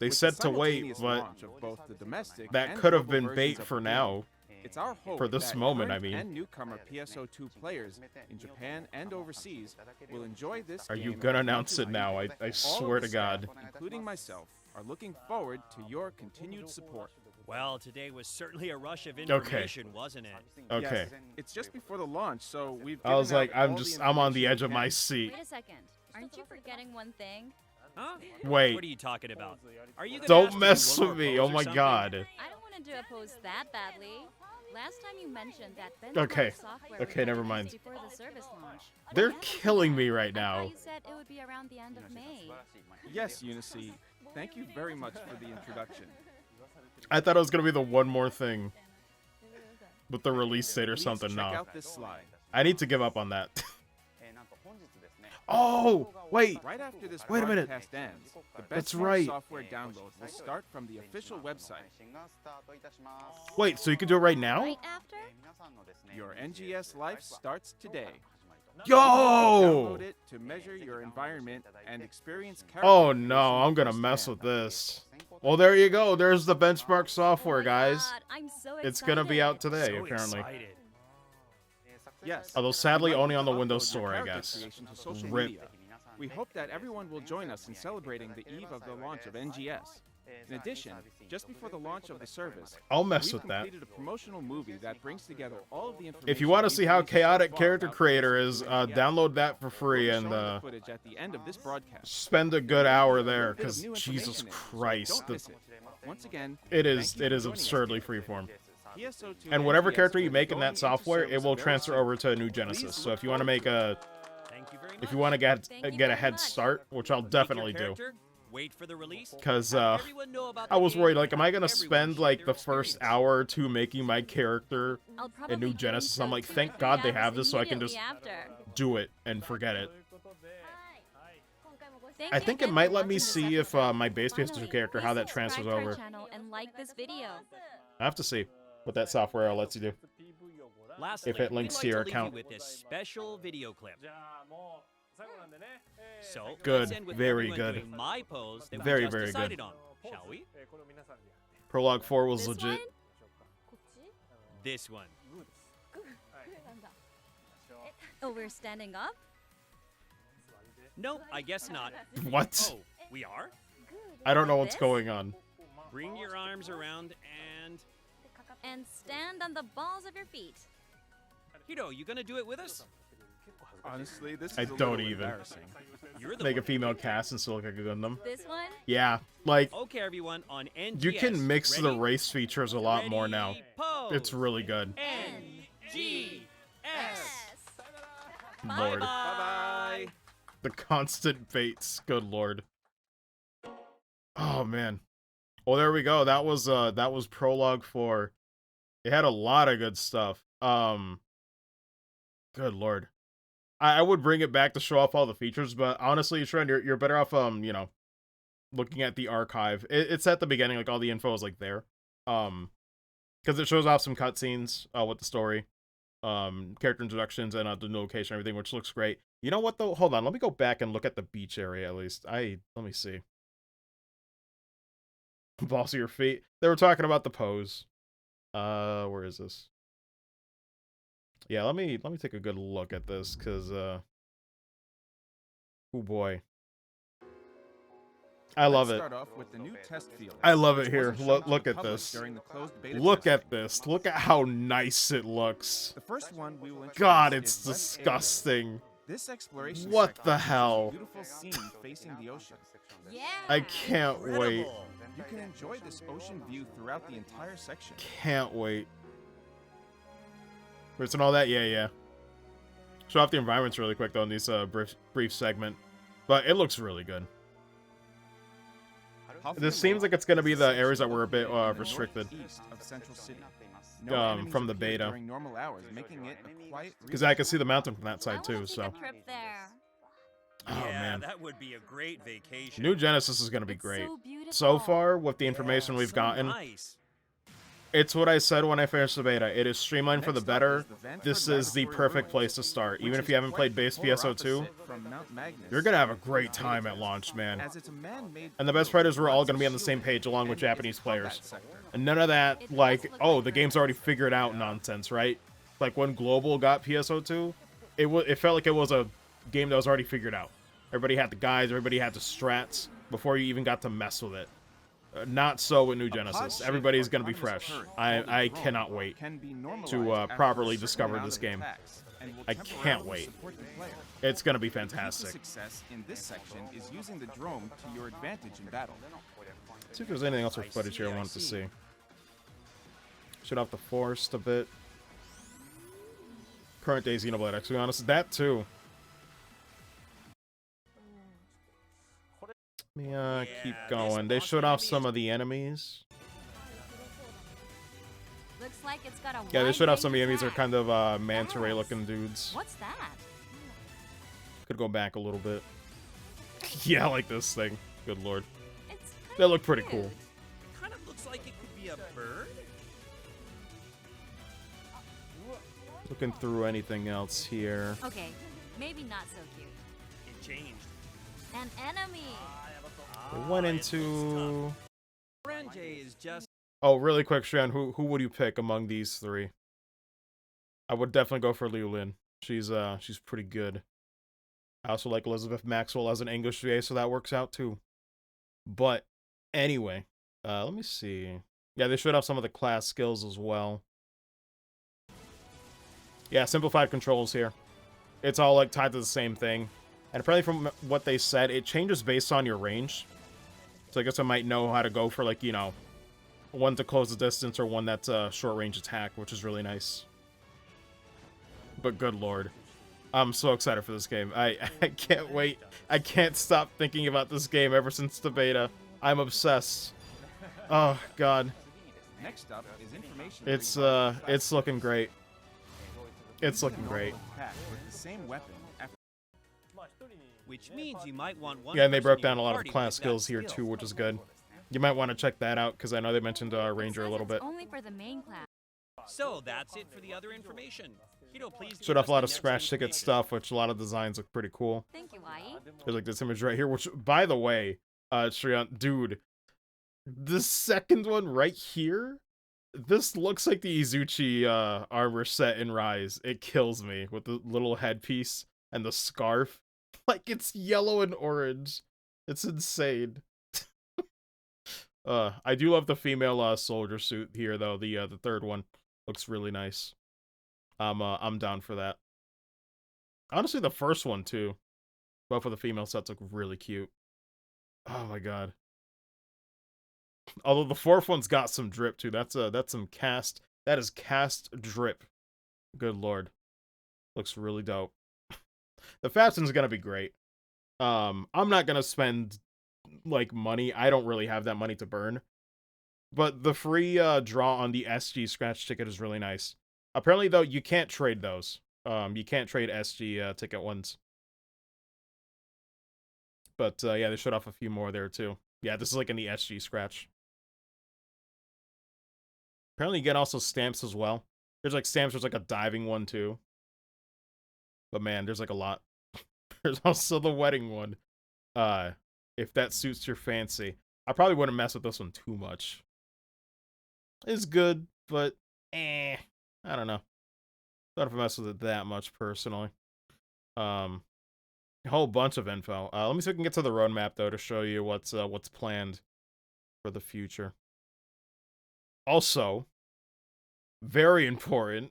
they With said the to wait, simultaneous but launch of both the domestic that and could have global been versions bait of for the game. now. It's our hope For this that moment, I current mean. and newcomer PSO2 players in Japan and overseas will enjoy this Are you game gonna as much announce as it we now? do. I All of swear the to God. staff, including myself, are looking forward to your continued support. Well, today was certainly a rush of information, wasn't it? Okay. Yes, it's just before the launch, so we've I was given like, out I'm all the on the information edge of we my can. seat. Wait a second. Aren't you forgetting one thing? Huh? Wait. What are you talking about? Are you gonna ask Don't to do mess one with more me. pose Oh or my something? God. I don't want to do a pose that badly. Last time you mentioned that Okay. benchmark software Okay, would never be mind. released before the service launch. They're When hasn't killing it me yet? right I now. thought you said it would be around the end of May. Yes, Unicy. Thank you very much for the introduction. I thought it was gonna be the one more thing with the release date or Please something. check No, out this slide. I need to give up on that. Oh, wait. Right after this Wait a minute. broadcast ends, the That's benchmark right. software download will start from the official website. Wait, so you can do it right now? Right after? Your NGS life starts today. Yo! Download it to measure your environment and experience character Oh no, creation I'm gonna mess firsthand. with this. Well, there you go. There's the benchmark Oh software, my guys. God, I'm so excited. It's gonna be out today, So apparently. excited. Yes. Although sadly we'd like only you on to the Windows upload your Store, I character guess. creation to social Rip. media. We hope that everyone will join us in celebrating the eve of the launch of NGS. In addition, just before the launch of the service, I'll mess we've with that. completed a promotional movie that brings together all of the information. If you want to we've see how released so chaotic far Character about Creator PSO2 is, NGS. download that for We'll free be and showing the footage at the end of this broadcast. spend a good hour there, Bit of because new Jesus information in it, so Christ, don't miss it. Once again, it thank is you for joining us absurdly today. freeform. PSO2 And whatever NGS character will you be make in going that into software, it service will very transfer soon. over to New Please Genesis. So look if you want to make forward a, Thank you very much. if you want to get Thank you a very head much. start, which I'll Make your definitely do, character, wait for the release, because have everyone know about I the was game, worried, like, am I have gonna everyone spend share like their the first experience. hour or two making my character I'll probably in New get Genesis? into I'm like, 2 to thank 3 God they hours have this, so I can immediately just after. do it and forget it. Thank I you think it again might for let me watching this see if episode. my base PS2 Finally, character, how please that transfers subscribe to our over. channel and like this video. I have to see what that software lets you do. Lastly, If it links we'd to like your leave account. you with this special video clip. So Good, let's end with very everyone good. doing my pose that Very, we just very good. decided on, shall we? Prologue 4 was This legit. one? This one. Oh, we're standing up? No, I guess not. What? Oh, we are? I don't know what's This? going on. Bring your arms around and... And stand on the balls of your feet. Hiro, you gonna do it with us? Honestly, this is I a don't little even. embarrassing. You're the Make a one. female cast and still look like a Gundam. This one? Yeah, like, Okay, everyone, on NGS. you can mix the Ready? race features a lot more now. Ready, pose. It's really good. NGS. Lord. Bye-bye. The constant baits. Good lord. Oh man. Well, there we go. That was Prologue 4. It had a lot of good stuff. Good lord. I would bring it back to show off all the features, but honestly, Trent, you're better off you know, looking at the archive. It's at the beginning, like all the info is like there. Because it shows off some cutscenes with the story, character introductions, and the new location, everything, which looks great. You know what though? Hold on, let me go back and look at the beach area at least. Let me see. Balls of your feet. They were talking about the pose. Where is this? Yeah, let me take a good look at this, cause oh boy. I love Let's it. start off with the new test field. I love it which here. wasn't shown Look to look the at public this. during the closed beta Look testing. at this. Look at how nice it looks. The first one we will introduce God, is it's Web Area. disgusting. This exploration What section the features a hell? Beautiful scene facing the ocean. Yeah. I can't wait. Incredible. You can enjoy this ocean view throughout the entire section. Can't wait. Where's and all that? Yeah. Show off the environments really quick though in this brief segment, but it looks really good. This seems like it's gonna be the areas that were a bit restricted. East of Central City. From the enemies appear beta. during normal hours, making it a quiet Because I can see the mountain from that I side wanna too. take So, a trip there. oh Yeah, man, that would be a great vacation. New Genesis is gonna be It's great. So beautiful. So far, with the information Yeah, we've so gotten, nice. it's what I said when I finished the beta. It is streamlined for the Next up better. is the Vanford This is the Laboratory perfect Ruins, place to start. which Even if is you haven't quite played base the polar PSO2, opposite from Mount Magnus you're gonna have a in the great beta time at test, launch, man. as it's a man-made And the best field part is we're all with gonna be on the lots of same shielding page along with and it's Japanese a combat players. sector. And none of that, It does like, look oh, like the game's Earth. already figured out nonsense, right? Like when Global got PSO2, it felt like it was a game that was already figured out. Everybody had the guides, everybody had the strats before you even got to mess with it. Not so with New Genesis. pod-shaped Everybody's gonna be autonomous fresh. turret called I a drone cannot wait. can be normalized to, after a properly certain discover amount this of game. attacks and will I can't temporarily wait. support the player. It's gonna be The key to fantastic. success in this section is using the drone to your advantage in battle. Let's see if there's anything else for footage here I wanted to see. Shut off the Forest a bit. Current day Xenoblade X, to be honest, that too. Let me keep Yeah, going. this They boss showed off enemy some is- of the enemies. Looks like it's got a Yeah, they wide showed off range some of the enemies are attack. kind of manta ray looking dudes. What's that? Could go back a little bit. Yeah, like this thing. Good lord. It's They look pretty cute. cool. Kind of looks like it could be a bird. Looking through anything else here. Okay, maybe not so cute. It changed. An enemy. They went it looks into... tough. Renjay is just Oh, really quick, Shan, who would you pick among these three? I would definitely go for Liu Lin. She's pretty good. I also like Elizabeth Maxwell as an English VA, so that works out too. But anyway, Let me see. Yeah, they showed off some of the class skills as well. Yeah, simplified controls here. It's all like tied to the same thing. And apparently from what they said, it changes based on your range. So I guess I might know how to go for like, you know, one to close the distance or one that's a short range attack, which is really nice. But good lord. I'm so excited for this game. I can't wait. I can't stop thinking about this game ever since the beta. I'm obsessed. Oh god. Next up is information. It's looking great. It's looking great. With the same weapon. Which means you might want one. Yeah, and they person broke in your down a lot of party class with that skills here skill. too, which is good. You might want to check that out because I know they mentioned Ranger a little bit. Only for the main class. So that's it for the other information. Hiro, please Showed give off us a lot the of next scratch ticket information. stuff, which a lot of designs look pretty cool. Thank you, Ai. There's like this image right here, which, by the way, Shreyan, dude, the second one right here, this looks like the Izuchi armor set in Rise. It kills me with the little headpiece and the scarf. Like, it's yellow and orange. It's insane. I do love the female soldier suit here, though. The third one looks really nice. I'm down for that. Honestly, the first one too. Both of the female sets look really cute. Oh my god. Although the fourth one's got some drip too. That's some cast. That is cast drip. Good lord. Looks really dope. The Fabson's gonna be great. I'm not gonna spend like money. I don't really have that money to burn. But the free draw on the SG scratch ticket is really nice. Apparently though, you can't trade those. You can't trade SG ticket ones. But yeah, they showed off a few more there too. Yeah, this is like in the SG scratch. Apparently you get also stamps as well. There's like stamps, there's like a diving one too. But man, there's like a lot. There's also the wedding one. If that suits your fancy. I probably wouldn't mess with this one too much. It's good, but I don't know. Not if I mess with it that much personally. A whole bunch of info. Let me see if I can get to the roadmap though to show you what's planned for the future. Also, very important,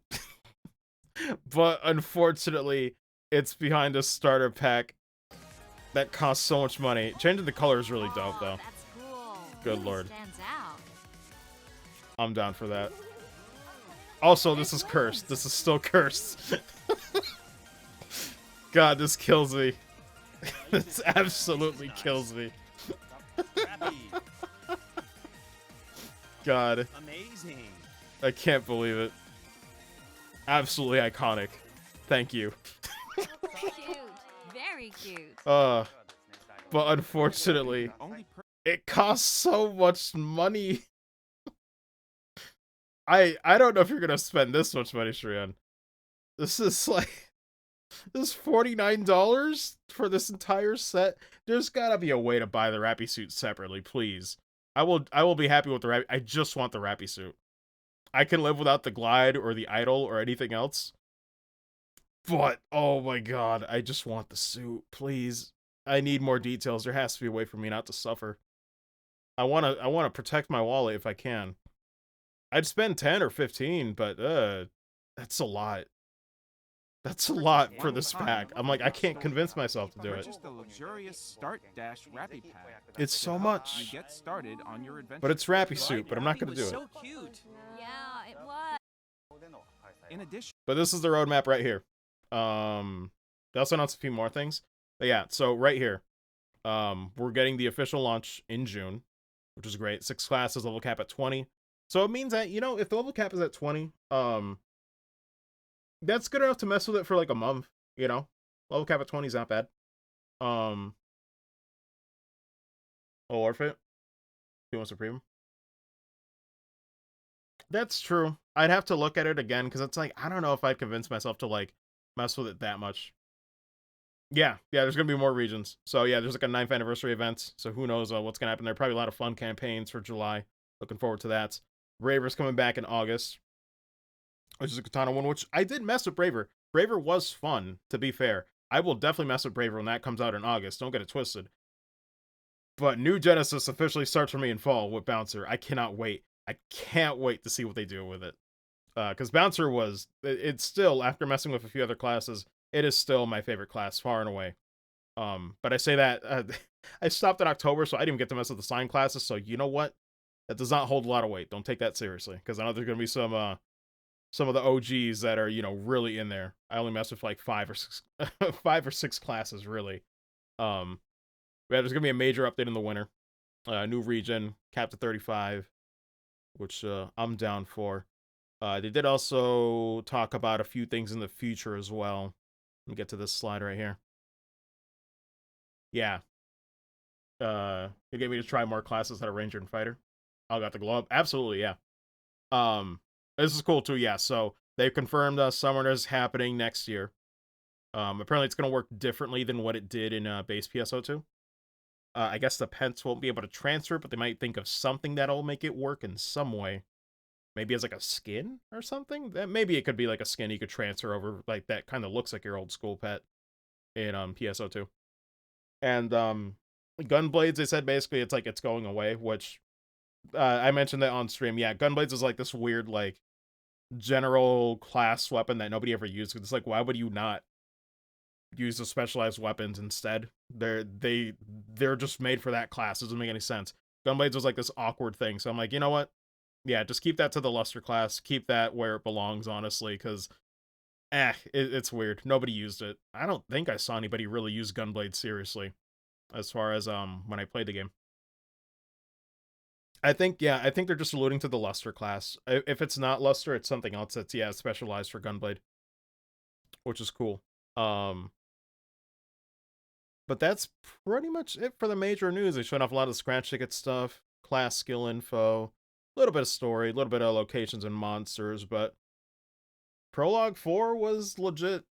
but unfortunately, it's behind a starter pack that costs so much money. Changing the color is really dope though. That's cool. Good Really lord. Stands out. I'm down for that. Also, this is cursed. This is still cursed. God, this kills me. This absolutely kills me. Crappy. God, Amazing. I can't believe it. Absolutely iconic. Thank you. Cute. Very cute. But unfortunately, Only it costs so much money. I don't know if you're gonna spend this much money, Shreyan. This is like, this is $49 for this entire set. There's gotta be a way to buy the Rappy suit separately, please. I will be happy with the Rappy. I just want the Rappy suit. I can live without the glide or the idol or anything else. But oh my god, I just want the suit, please. I need more details. There has to be a way for me not to suffer. I wanna protect my wallet if I can. I'd spend 10 or 15, but that's a lot. That's a lot for this pack. I'm like, I can't convince myself to do it. Purchase the luxurious Start Dash Rappy Pack. It's so You much. get started on your adventure. But it's Rappy suit, but I'm not gonna Rappy do was it. So cute. Yeah, it was. In addition, But this is the roadmap right here. They also announced a few more things. But yeah, so right here. We're getting the official launch in June, which is great. 6 classes, level cap at 20. So it means that, you know, if the level cap is at 20, that's good enough to mess with it for like a month, you know? Level cap at 20 is not bad. Oh, Orphan? You want Supreme? That's true. I'd have to look at it again, because it's like, I don't know if I'd convince myself to, like, mess with it that much. Yeah, there's going to be more regions. So, yeah, there's like a 9th anniversary event, so who knows what's going to happen there. Probably a lot of fun campaigns for July. Looking forward to that. Braver's coming back in August, which is a Katana one, which I did mess with Braver. Braver was fun, to be fair. I will definitely mess with Braver when that comes out in August. Don't get it twisted. But New Genesis officially starts for me in fall with Bouncer. I cannot wait. I can't wait to see what they do with it. Because Bouncer was, it's still, after messing with a few other classes, it is still my favorite class, far and away. But I say that, I stopped in October, so I didn't even get to mess with the sign classes, so you know what? That does not hold a lot of weight. Don't take that seriously, because I know there's going to be some of the OGs that are, really in there. I only messed with like 5 or 6 classes, really. Yeah, there's gonna be a major update in the winter. New region, cap to 35, which I'm down for. They did also talk about a few things in the future as well. Let me get to this slide right here. Yeah. They gave me to try more classes that are Ranger and Fighter. I got the glow up. Absolutely, yeah. This is cool too, yeah. So they've confirmed Summoners happening next year. Apparently it's gonna work differently than what it did in base PSO2. I guess the Pents won't be able to transfer, but they might think of something that'll make it work in some way. Maybe as like a skin or something? Maybe it could be like a skin you could transfer over, like that kind of looks like your old school pet in PSO2. And Gunblades, they said basically it's like it's going away, which I mentioned that on stream. Yeah, Gunblades is like this weird like general class weapon that nobody ever used. It's like, why would you not use the specialized weapons instead? They're just made for that class. It doesn't make any sense. Gunblades was like this awkward thing, so I'm like, you know what? Yeah, just keep that to the Luster class. Keep that where it belongs, honestly, because it's weird. Nobody used it. I don't think I saw anybody really use Gunblade seriously, as far as when I played the game. I think they're just alluding to the Luster class. If it's not Luster, it's something else that's specialized for Gunblade, which is cool. But that's pretty much it for the major news. They showed off a lot of scratch ticket stuff, class skill info, a little bit of story, a little bit of locations and monsters, but Prologue 4 was legit.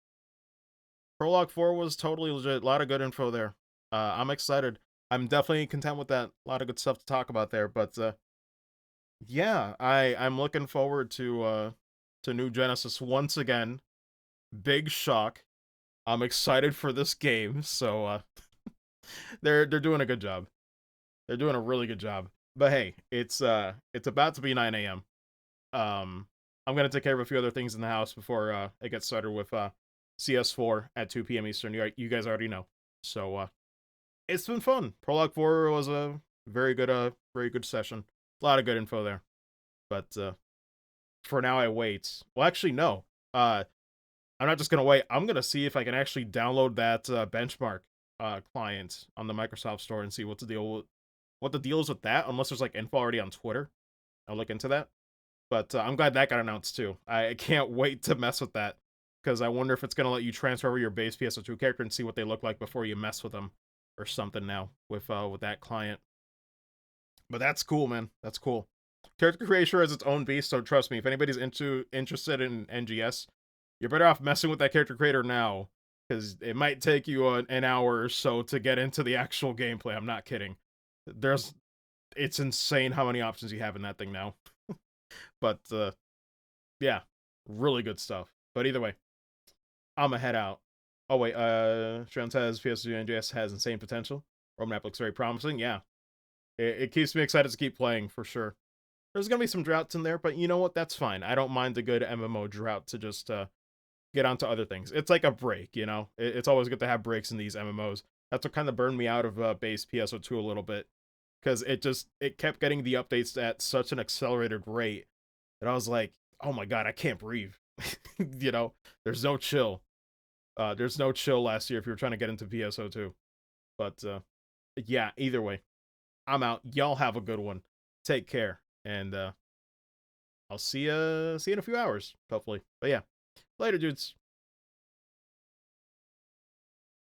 Prologue 4 was totally legit. A lot of good info there. I'm excited. I'm definitely content with that. A lot of good stuff to talk about there, but yeah, I'm looking forward to New Genesis once again. Big shock. I'm excited for this game, so they're doing a good job. They're doing a really good job. But hey, it's about to be 9 a.m. I'm gonna take care of a few other things in the house before it gets started with CS4 at 2 p.m. Eastern. You guys already know. So it's been fun. Prologue 4 was a very good session. A lot of good info there. But for now, I wait. Well, actually, no. I'm not just gonna wait. I'm gonna see if I can actually download that benchmark client on the Microsoft Store and see what the deal is with that. Unless there's like info already on Twitter, I'll look into that. But I'm glad that got announced too. I can't wait to mess with that, because I wonder if it's gonna let you transfer over your base PSO2 character and see what they look like before you mess with them or something now with that client. But that's cool, man. That's cool. Character creation has its own beast, so trust me, if anybody's interested in NGS, you're better off messing with that character creator now, because it might take you an hour or so to get into the actual gameplay. I'm not kidding. It's insane how many options you have in that thing now. But yeah, really good stuff. But either way, I'ma head out. Oh wait, Sharon says PS2 NGS has insane potential. Roadmap looks very promising. Yeah, it keeps me excited to keep playing for sure. There's gonna be some droughts in there, but you know what? That's fine. I don't mind a good MMO drought to just get onto other things. It's like a break, you know? It's always good to have breaks in these MMOs. That's what kind of burned me out of base PSO2 a little bit, because it kept getting the updates at such an accelerated rate that I was like, oh my god, I can't breathe. You know? There's no chill. There's no chill last year if you were trying to get into PSO2. But yeah, either way, I'm out. Y'all have a good one. Take care. And I'll see you in a few hours, hopefully. But yeah, later, dudes.